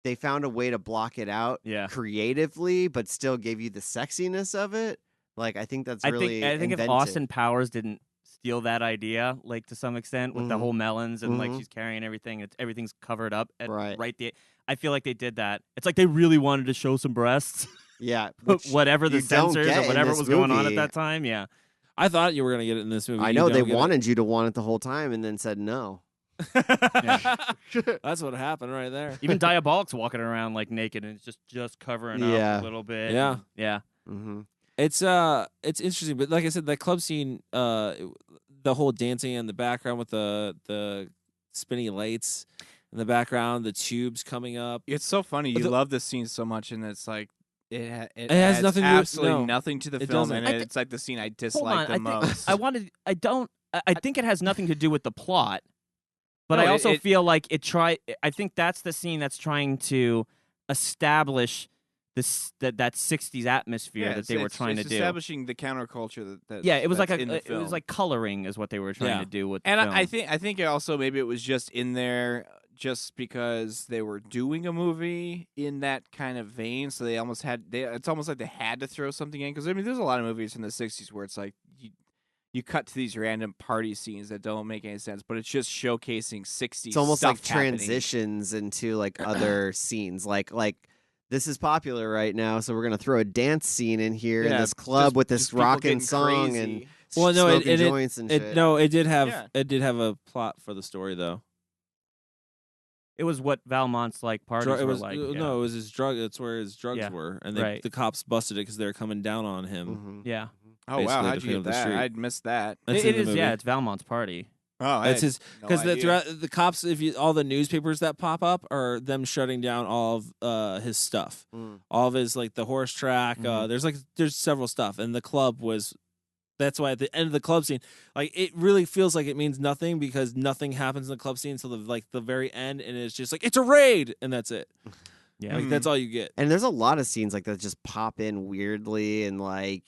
I: they found a way to block it out creatively, but still gave you the sexiness of it. Like I think that's really
H: I think if
I: inventive.
H: Austin Powers didn't steal that idea, like to some extent, with the whole melons and like she's carrying everything, everything's covered up at right the. I feel like they did that. It's like they really wanted to show some breasts.
I: Yeah,
H: whatever the censors or whatever was going on at that time. Yeah,
A: I thought you were gonna get it in this movie.
I: I know they wanted you to want it the whole time, and then said no.
A: That's what happened right there.
H: Even Diabolik's walking around like naked and it's just covering up a little bit.
A: Yeah,
H: yeah.
A: It's interesting, but like I said, that club scene, the whole dancing in the background with the spinny lights in the background, the tubes coming up.
E: It's so funny. You love this scene so much, and it's like it
A: has
E: adds
A: nothing to
E: absolutely nothing to the
A: it
E: film,
A: doesn't.
E: and it's like the scene I dislike the most.
H: I think it has nothing to do with the plot, but
E: No,
H: I also feel like I think that's the scene that's trying to establish that 60s atmosphere that they were trying to do.
E: Establishing the counterculture that
H: it was like
E: it
H: was like coloring is what they were trying to do with the film.
E: I think also maybe it was just in there just because they were doing a movie in that kind of vein, so they almost had it's almost like they had to throw something in, because I mean there's a lot of movies from the 60s where it's like you cut to these random party scenes that don't make any sense, but it's just showcasing 60s.
I: It's almost
E: stuff
I: like transitions
E: happening.
I: into like other scenes, like this is popular right now, so we're gonna throw a dance scene in here in this club with this rocking song
E: crazy.
I: and
A: well, no,
I: smoking joints and shit.
A: No, it did have a plot for the story though.
H: It was what Valmont's like parties were like.
A: No, it was his drug. That's where his drugs were, and the cops busted it because they were coming down on him.
H: Yeah.
E: Oh wow, how'd you get that? I'd missed that.
H: It is. Yeah, it's Valmont's party.
E: Oh,
A: it's his because the cops, all the newspapers that pop up are them shutting down all of his stuff, all of his like the horse track. There's several stuff, and the club was. That's why at the end of the club scene, like it really feels like it means nothing because nothing happens in the club scene until the very end, and it's just like it's a raid, and that's it.
H: Yeah,
A: like that's all you get.
I: And there's a lot of scenes like that just pop in weirdly, and like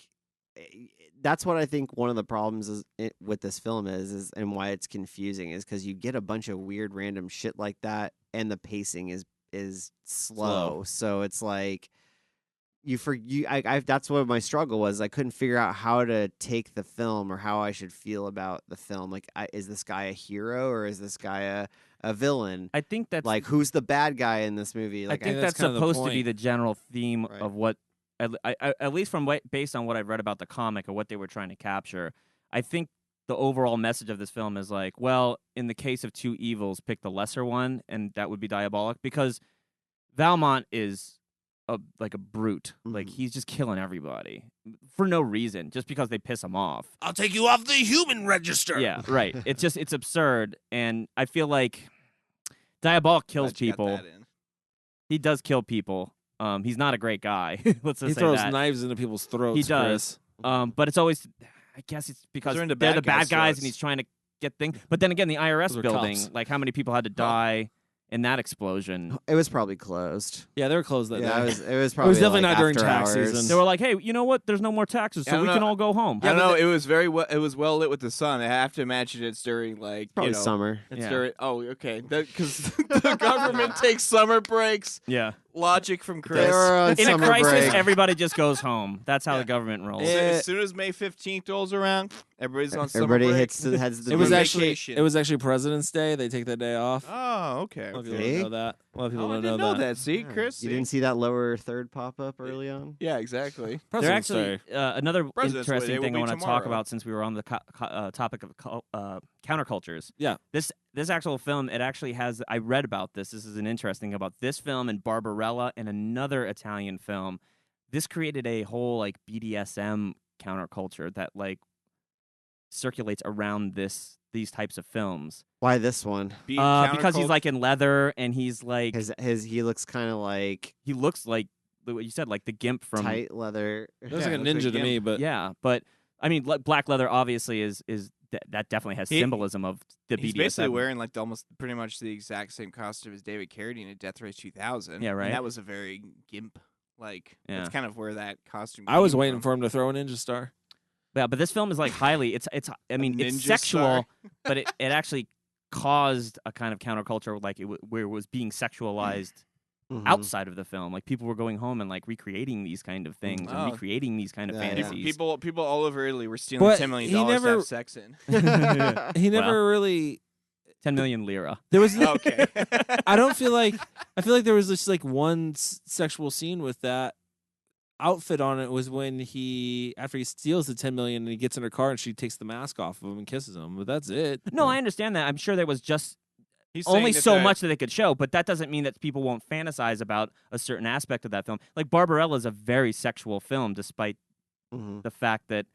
I: that's what I think one of the problems with this film is and why it's confusing is because you get a bunch of weird random shit like that, and the pacing is slow. So it's like. That's what my struggle was. I couldn't figure out how to take the film or how I should feel about the film. Like, is this guy a hero or is this guy a villain?
H: I think that's
I: like who's the bad guy in this movie. Like,
H: I think that's supposed to be the general theme of what, at least from based on what I've read about the comic or what they were trying to capture. I think the overall message of this film is like, well, in the case of two evils, pick the lesser one, and that would be Diabolik, because Valmont is. Like a brute. Like he's just killing everybody for no reason, just because they piss him off.
A: I'll take you off the human register.
H: Yeah, right. It's absurd, and I feel like Diabolik kills people. He does kill people. He's not a great guy. Let's just say
A: throws
H: that.
A: knives into people's throats.
H: He does. But it's always, I guess it's because they're the bad guys, and he's trying to get things. But then again, the IRS building,
A: cops.
H: like how many people had to die in that explosion?
I: It was probably closed.
A: Yeah, they were closed that day.
I: It was probably
A: definitely
I: like
A: not during
I: after
A: tax
I: hours.
A: season.
H: They were like, "Hey, you know what? There's no more taxes, so we can all go home."
E: I don't know. It was very well. It was well lit with the sun. I have to imagine it's during like
I: Probably summer.
E: It's during. Oh, okay. Because the government takes summer breaks.
H: Yeah.
E: Logic from Chris.
I: They were on
H: In a
I: summer
H: crisis,
I: break.
H: everybody just goes home. That's how the government rolls.
E: As soon as May 15th rolls around, everybody's on summer break.
I: Everybody heads the
A: It was
E: vacation.
A: actually President's Day. They take that day off.
E: Oh, okay.
A: A lot of people don't know that. A lot of people
E: I
A: don't
E: didn't
A: know
E: know that. See, Chris.
I: You didn't see that lower third pop up early on?
E: Yeah, exactly.
H: There
A: President's
H: actually
A: Day.
H: another
E: President's Day
H: interesting
E: will
H: thing I
E: be
H: want to talk
E: tomorrow.
H: about since we were on the topic of countercultures.
A: Yeah.
H: This actual film, it actually has. I read about this. This is an interesting about this film and Barbarella and another Italian film. This created a whole like BDSM counterculture that like circulates around these types of films.
I: Why this one?
H: Because he's like in leather and he's like
I: He looks kind of like
H: he looks like what you said, like the gimp from
I: tight leather.
A: It looks like a ninja to me, but
H: yeah, but I mean, black leather obviously is that definitely has symbolism of the
E: He's
H: BDSM.
E: basically wearing like almost pretty much the exact same costume as David Carradine in Death Race 2000.
H: Yeah, right.
E: And that was a very gimp. Like that's kind of where that costume.
A: I was
E: came
A: waiting
E: from.
A: for him to throw a ninja star.
H: Yeah, but this film is like highly. It's. I mean, it's
E: ninja
H: sexual,
E: star.
H: but it actually caused a kind of counterculture, like where it was being sexualized outside of the film. Like people were going home and like recreating these kind of things and
E: Oh.
H: recreating these kind of
I: Yeah, yeah.
H: fantasies.
E: People all over Italy were stealing
A: But
E: $10 million
A: he
E: to
A: never-
E: have sex in.
A: He never really.
H: 10 million lira.
A: There was.
E: Okay.
A: I don't feel like. I feel like there was just like one sexual scene with that outfit on it was when after he steals the 10 million and he gets in her car and she takes the mask off of him and kisses him. But that's it.
H: No, I understand that. I'm sure there was just
E: He's
H: only
E: saying that
H: so
E: the-
H: much that they could show, but that doesn't mean that people won't fantasize about a certain aspect of that film. Like Barbarella is a very sexual film, despite the fact that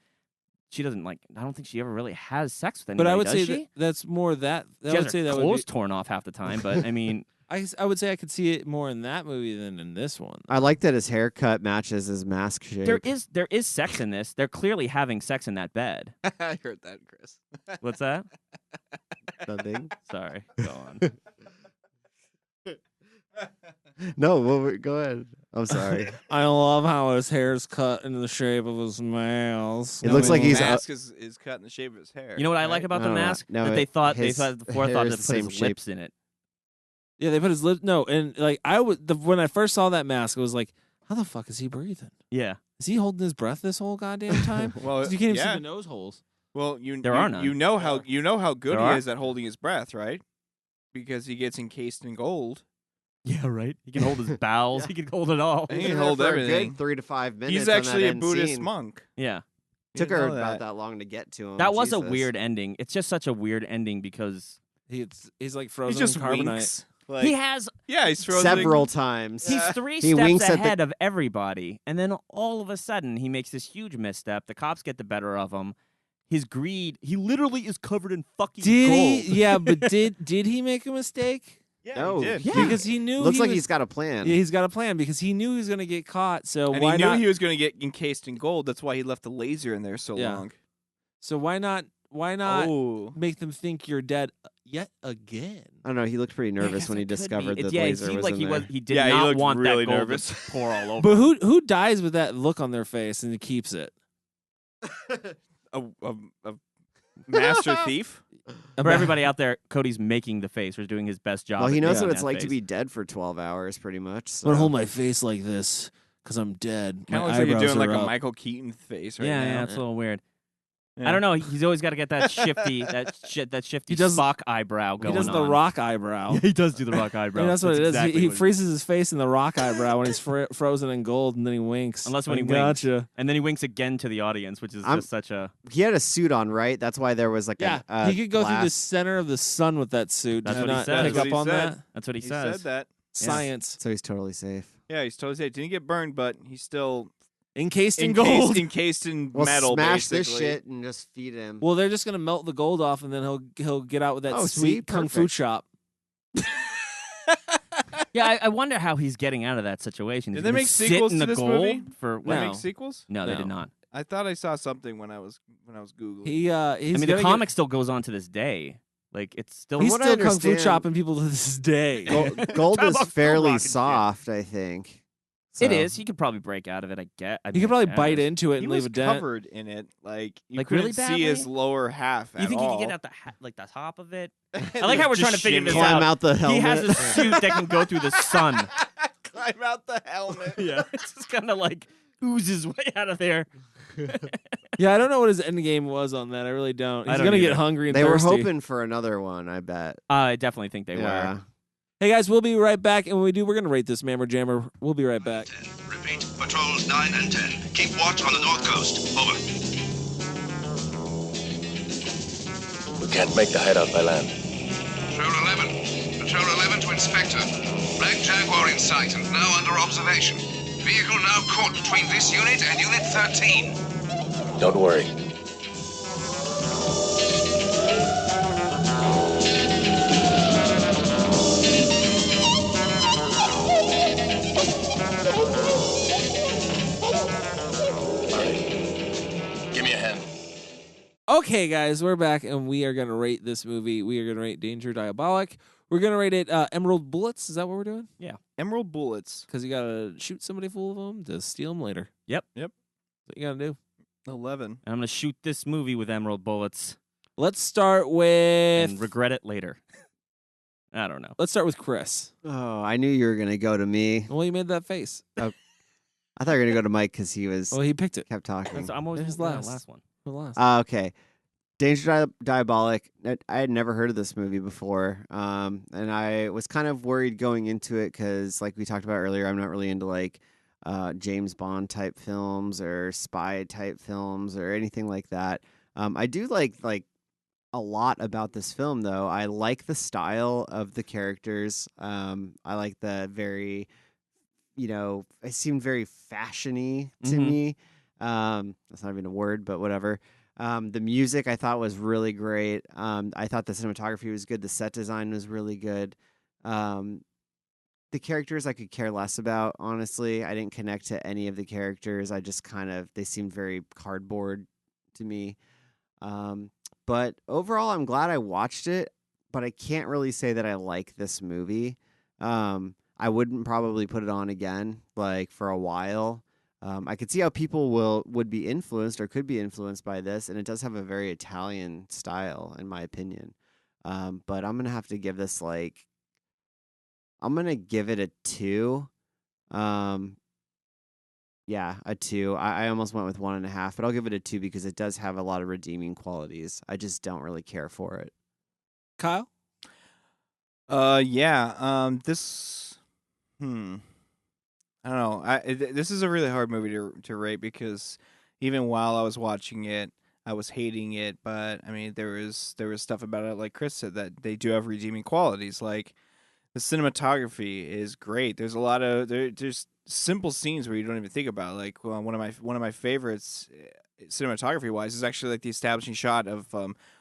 H: she doesn't like. I don't think she ever really has sex with anybody.
A: But I would
H: does
A: say
H: she?
A: that's more that. I
H: She has
A: would say
H: her
A: that would
H: clothes
A: be.
H: torn off half the time. But I mean,
A: I would say I could see it more in that movie than in this one.
I: I like that his haircut matches his mask shape.
H: there is sex in this. They're clearly having sex in that bed.
E: I heard that, Chris.
H: What's that?
I: Nothing.
H: Sorry. Go on.
I: No, go ahead. I'm sorry.
A: I love how his hair's cut into the shape of his mask.
I: It looks like he's
E: The mask is cut in the shape of his hair.
H: You know what I
E: right?
H: like about the
I: No,
H: mask?
I: no,
H: that they thought
I: his
H: the forethought
I: hair
H: to
I: is
H: put
I: the same
H: his
I: shape.
H: lips in it.
A: Yeah, they put his lip. No, and like when I first saw that mask, it was like, how the fuck is he breathing?
H: Yeah.
A: Is he holding his breath this whole goddamn time?
E: Well,
A: 'Cause you can't even
E: yeah.
A: see the nose holes.
E: Well,
H: There are none.
E: You know how good
H: There
E: he
H: are?
E: is at holding his breath, right? Because he gets encased in gold.
H: Yeah, right. He can hold his bowels. He can hold it all.
E: He
I: He's
E: can
I: in there
E: hold
I: for
E: everything.
I: A good 3 to 5 minutes.
E: He's
I: on
E: actually
I: that
E: a
I: end
E: Buddhist
I: scene.
E: monk.
H: Yeah.
I: Took
E: You
I: her
E: know
I: about
E: that.
I: that long to get to him.
H: That was a
I: Jesus.
H: weird ending. It's just such a weird ending because
A: He's like
E: He
A: frozen
E: just
A: in carbonite.
E: winks. Like,
H: he has
E: yeah, he's frozen.
I: Several times.
H: he's three
I: He
H: steps
I: winks at the-
H: ahead of everybody, and then all of a sudden he makes this huge misstep. The cops get the better of him. His greed. He literally is covered in fucking
A: Did
H: gold.
A: he? Yeah, but did he make a mistake?
E: Yeah,
I: No.
E: he did.
H: Yeah.
A: Because he knew.
I: Looks
A: he
I: like
A: was,
I: he's got a plan.
A: Yeah, he's got a plan because he knew he was going to get caught. So
E: And
A: why
E: he knew
A: not?
E: he was going to get encased in gold. That's why he left the laser in there so
A: Yeah.
E: long.
A: So why not? Why not
E: Oh.
A: make them think you're dead yet again?
I: I don't know. He looked pretty nervous when he discovered the
H: Yeah, it
I: laser
H: seemed
I: was
H: like
I: in
H: he
I: there.
H: was. He did
E: Yeah, he
H: not
E: looked
H: want
E: really
H: that gold
E: nervous.
H: to pour all over.
A: But who dies with that look on their face and keeps it?
E: A master thief?
H: For everybody out there, Cody's making the face or doing his best job.
I: Well, he
H: at
I: knows
H: making
I: what it's
H: that
I: like to
H: face.
I: be dead for 12 hours, pretty much.
A: I'm gonna
I: So.
A: hold my face like this because I'm dead.
E: Kind
A: My
E: of looks like you're
A: eyebrows
E: doing like
A: are
E: a
A: up.
E: Michael Keaton face right
H: Yeah,
E: now.
H: yeah, it's a little weird.
E: Yeah.
H: I don't know. He's always got to get that shifty, that shifty
A: He does-
H: Spock eyebrow going
A: He does the
H: on.
A: rock eyebrow.
H: Yeah, he does do the rock eyebrow.
A: And that's what it is.
H: exactly
A: He
H: what
A: freezes his face in the rock eyebrow when he's frozen in gold, and then he winks.
H: Unless when he
A: winks.
H: winks. And then he winks again to the audience, which is just such a.
I: He had a suit on, right? That's why there was like
A: Yeah,
I: a
A: he could go through the
I: glass-
A: center of the sun with that suit.
H: That's
A: Did
H: what
A: you
H: he
A: not
H: said.
A: pick
E: That's
A: up
E: what
A: on
E: he
A: that?
E: said.
H: That's what he
E: He
H: says.
E: said that.
A: Science.
I: So he's totally safe.
E: Yeah, he's totally safe. Didn't get burned, but he's still
A: Encased in gold.
E: encased in
I: Well,
E: metal.
I: smash
E: basically.
I: this shit and just feed him.
A: Well, they're just gonna melt the gold off, and then he'll get out with that
I: Oh, see?
A: sweet kung fu
I: Perfect.
A: chop.
H: Yeah, I wonder how he's getting out of that situation.
E: Did
H: Is
E: they
H: he
E: make
H: gonna sit
E: sequels
H: in
E: to
H: the
E: this
H: gold
E: movie?
H: For
E: Did they
A: No.
E: make sequels?
H: No, they
A: No.
H: did not.
E: I thought I saw something when I was googling.
A: He's
H: I mean, the
A: gonna
H: comic still goes on to this day. Like it's still.
A: He's
I: what I
A: still kung fu
I: understand-
A: chopping people to this day.
I: Gold
H: Talk
I: is
H: about
I: fairly
H: rock and shit.
I: soft, I think.
H: It
I: So-
H: is. He could probably break out of it.
A: He could probably bite into it
E: he
A: and
E: was
A: leave a dent.
E: covered in it. Like you
H: Like,
E: couldn't
H: really
E: see his
H: badly?
E: lower half
H: You
E: at
H: think
E: all.
H: he could get out the top of it?
E: And
H: I like how we're
E: just
H: trying to figure this
E: shimmy
I: Climb
H: out.
I: out the
H: He has
I: helmet.
H: a suit that can go through the sun.
E: Climb out the helmet.
H: Yeah, it's just kind of like oozes way out of there.
A: Yeah, I don't know what his end game was on that. I really don't.
H: I
A: He's
H: don't
A: gonna get
H: either.
A: hungry and
I: They were
A: thirsty.
I: hoping for another one, I bet.
H: I definitely think they
I: Yeah.
H: were.
A: Hey guys, we'll be right back, and when we do, we're gonna rate this Mammer Jammer. We'll be right back.
L: Repeat, patrols 9 and 10. Keep watch on the north coast. Over.
F: We can't make the hideout by land.
L: Patrol 11. Patrol 11 to Inspector. Black Jaguar in sight and now under observation. Vehicle now caught between this unit and Unit 13.
F: Don't worry.
L: Give me a hand.
A: Okay, guys, we're back, and we are gonna rate this movie. We are gonna rate Danger Diabolik. We're gonna rate it Emerald Bullets. Is that what we're doing?
H: Yeah.
E: Emerald bullets.
A: Because you gotta shoot somebody full of them to steal them later.
H: Yep.
E: Yep.
A: That's what you gotta do.
E: 11.
H: And I'm going to shoot this movie with emerald bullets.
A: Let's start with
H: and regret it later. I don't know.
A: Let's start with Chris.
I: Oh, I knew you were gonna go to me.
A: Well, you made that face.
I: Oh, I thought you were gonna go to Mike because he was.
A: Well, he picked it.
I: Kept talking.
H: I'm always
A: His
H: last one.
A: The last.
I: Okay. Danger Diabolik. I had never heard of this movie before, and I was kind of worried going into it because, like we talked about earlier, I'm not really into like James Bond type films or spy type films or anything like that. I do like a lot about this film, though. I like the style of the characters. I like the very, it seemed very fashion-y to me. That's not even a word, but whatever. The music I thought was really great. I thought the cinematography was good. The set design was really good. The characters I could care less about, honestly. I didn't connect to any of the characters. I just they seemed very cardboard to me. But overall, I'm glad I watched it, but I can't really say that I like this movie. I wouldn't probably put it on again, for a while. I could see how people would be influenced or could be influenced by this, and it does have a very Italian style, in my opinion. But I'm gonna have to give this I'm gonna give it a 2. Yeah, a 2. I almost went with 1.5, but I'll give it a 2 because it does have a lot of redeeming qualities. I just don't really care for it.
A: Kyle?
E: Yeah. This. I don't know. This is a really hard movie to rate because even while I was watching it, I was hating it. But I mean, there was stuff about it, like Chris said, that they do have redeeming qualities. Like the cinematography is great. There's a lot of there's simple scenes where you don't even think about. Like one of my favorites, cinematography wise, is actually like the establishing shot of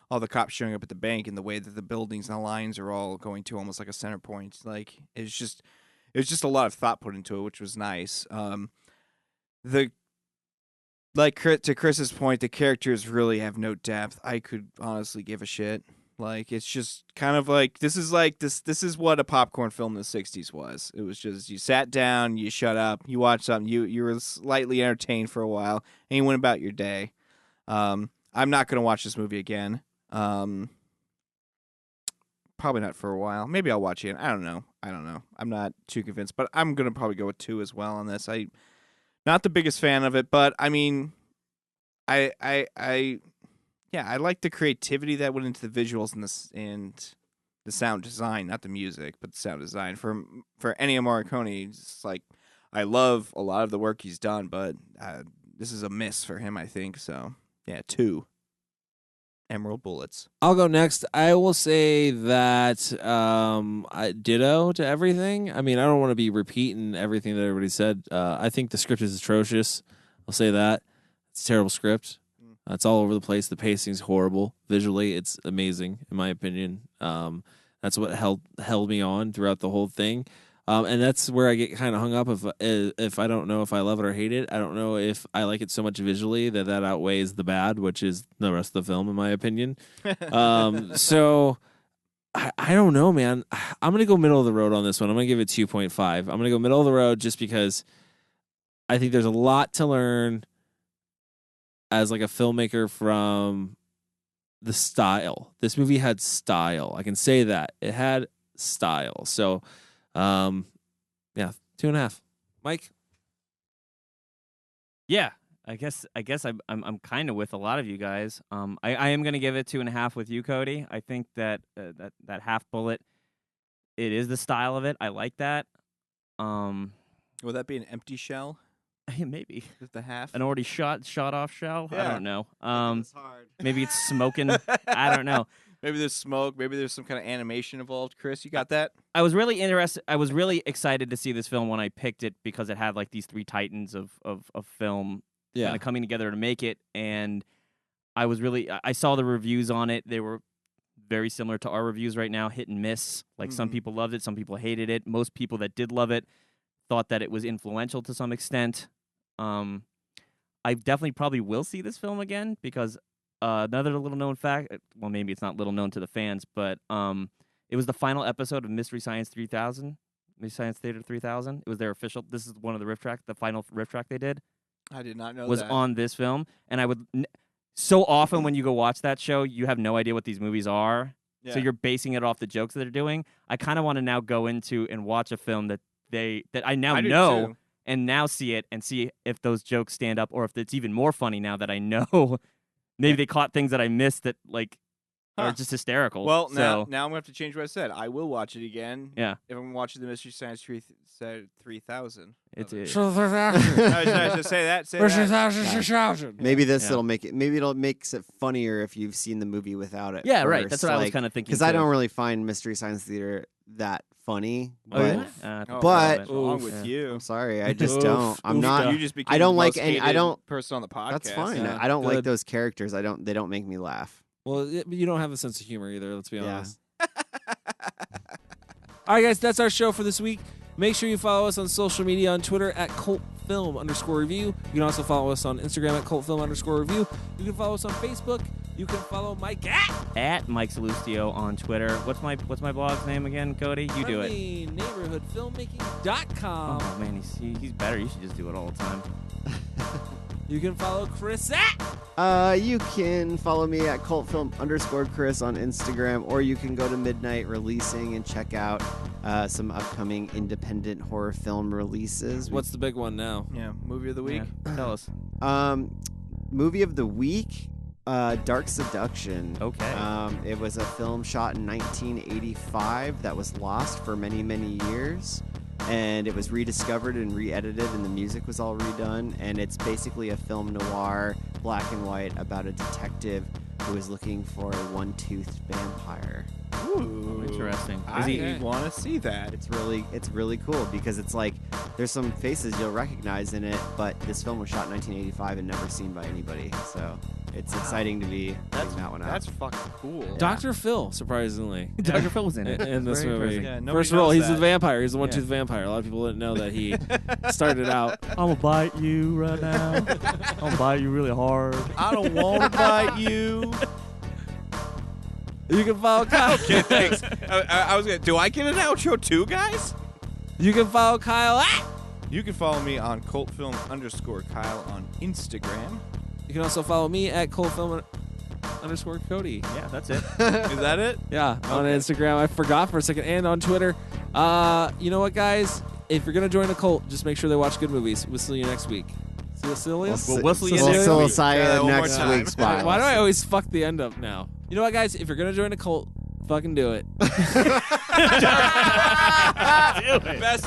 E: all the cops showing up at the bank and the way that the buildings and the lines are all going to almost like a center point. Like it was just a lot of thought put into it, which was nice. To Chris's point, the characters really have no depth. I could honestly give a shit. Like it's just kind of this is what a popcorn film in the 60s was. It was just you sat down, you shut up, you watched something, you were slightly entertained for a while, and you went about your day. I'm not gonna watch this movie again. Probably not for a while. Maybe I'll watch it. I don't know. I'm not too convinced, but I'm gonna probably go with 2 as well on this. Not the biggest fan of it, but I mean, I like the creativity that went into the visuals and the sound design, not the music, but the sound design. For Ennio Morricone, it's I love a lot of the work he's done, but this is a miss for him, I think. So yeah, 2 emerald bullets.
A: I'll go next. I will say that I ditto to everything. I mean, I don't want to be repeating everything that everybody said. I think the script is atrocious. I'll say that. It's a terrible script. It's all over the place. The pacing's horrible. Visually, it's amazing, in my opinion. That's what held me on throughout the whole thing. And that's where I get kind of hung up if I don't know if I love it or hate it. I don't know if I like it so much visually that outweighs the bad, which is the rest of the film, in my opinion. So I don't know, man. I'm going to go middle of the road on this one. I'm going to give it 2.5. I'm going to go middle of the road just because I think there's a lot to learn as a filmmaker from the style. This movie had style. I can say that. It had style. So, yeah, 2.5. Mike?
H: Yeah, I guess I'm kind of with a lot of you guys. I am going to give it 2.5 with you, Cody. I think that that half bullet, it is the style of it. I like that.
E: Would that be an empty shell?
H: Maybe
E: just the half,
H: an already shot off shell.
E: Yeah.
H: I don't know.
I: It's hard.
H: Maybe it's smoking. I don't know.
E: Maybe there's smoke. Maybe there's some kind of animation involved. Chris, you got that?
H: I was really interested. I was really excited to see this film when I picked it because it had these 3 titans of film kind of coming together to make it. And I saw the reviews on it. They were very similar to our reviews right now, hit and miss. Some people loved it, some people hated it. Most people that did love it thought that it was influential to some extent. I definitely probably will see this film again because another little known fact, well, maybe it's not little known to the fans, but it was the final episode of Mystery Science 3000, Mystery Science Theater 3000. It was their official. This is one of the riff track, the final riff track they did.
E: I did not know
H: was
E: that.
H: on this film, and I would so often when you go watch that show, you have no idea what these movies are, so you're basing it off the jokes that they're doing. I kind of want to now go into and watch a film that I now know.
E: Too.
H: And now see it and see if those jokes stand up, or if it's even more funny now that I know. Maybe they caught things that I missed that are just hysterical.
E: Well,
H: so,
E: now I'm gonna have to change what I said. I will watch it again.
H: Yeah.
E: If I'm watching the Mystery Science 3000.
H: It's
E: I should say that. Say that.
I: Maybe it'll make it. Maybe it'll makes it funnier if you've seen the movie without it.
H: Yeah, right.
I: first.
H: That's what I was kind of thinking.
I: Because I don't really find Mystery Science Theater that funny. But
E: But
I: what's
E: wrong with you?
I: I'm sorry, I just don't. I'm not.
E: You just became
I: I don't
E: the
I: like
E: most
I: any. I
E: hated
I: don't.
E: person on the podcast.
I: That's fine.
A: Yeah,
I: I don't like
A: good.
I: those characters. They don't make me laugh.
A: Well, you don't have a sense of humor either. Let's be honest. All right, guys, that's our show for this week. Make sure you follow us on social media on Twitter at @cultfilm_review. You can also follow us on Instagram at @cultfilm_review. You can follow us on Facebook. You can follow Mike
H: at Mike Salustio on Twitter. What's my blog's name again, Cody? You do it.
A: neighborhoodfilmmaking.com.
H: Oh man, he's better. You should just do it all the time.
A: You can follow Chris at.
I: You can follow me at @cultfilm_Chris on Instagram, or you can go to Midnight Releasing and check out some upcoming independent horror film releases.
A: What's the big one now?
E: Yeah, movie of the week.
H: Yeah. Tell us.
I: Movie of the week, Dark Seduction.
H: Okay.
I: It was a film shot in 1985 that was lost for many, many years. And it was rediscovered and re-edited, and the music was all redone. And it's basically a film noir, black and white, about a detective who is looking for a one-toothed vampire.
E: Ooh,
H: interesting.
E: I want to see that.
I: It's really cool because it's like there's some faces you'll recognize in it, but this film was shot in 1985 and never seen by anybody. So it's exciting to be putting that one out.
E: That's fucking cool.
A: Dr. Phil, surprisingly.
H: Dr. Phil was in it.
A: In this
H: Very
A: movie.
H: interesting.
E: Yeah,
A: First
E: nobody
A: role,
E: knows
A: he's the
E: that.
A: vampire. He's the one-tooth vampire. A lot of people didn't know that he started out.
H: I'm gonna bite you right now. I'm gonna bite you really hard.
E: I don't want to bite you.
A: You can follow Kyle.
E: Okay, thanks. I was gonna. Do I get an outro too, guys?
A: You can follow Kyle at.
E: You can follow me on cultfilm_Kyle on Instagram.
A: You can also follow me at cultfilm_Cody.
H: Yeah, that's it.
E: Is that it?
A: Yeah, on Instagram. I forgot for a second. And on Twitter. You know what, guys? If you're going to join a cult, just make sure they watch good movies. We'll see you next week. We'll see you next week.
I: next week. Spot.
A: Why do I always fuck the end up now? You know what, guys? If you're going to join a cult, fucking do it.
E: Best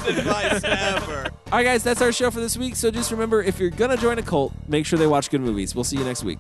E: advice ever.
A: All right, guys, that's our show for this week. So just remember, if you're going to join a cult, make sure they watch good movies. We'll see you next week.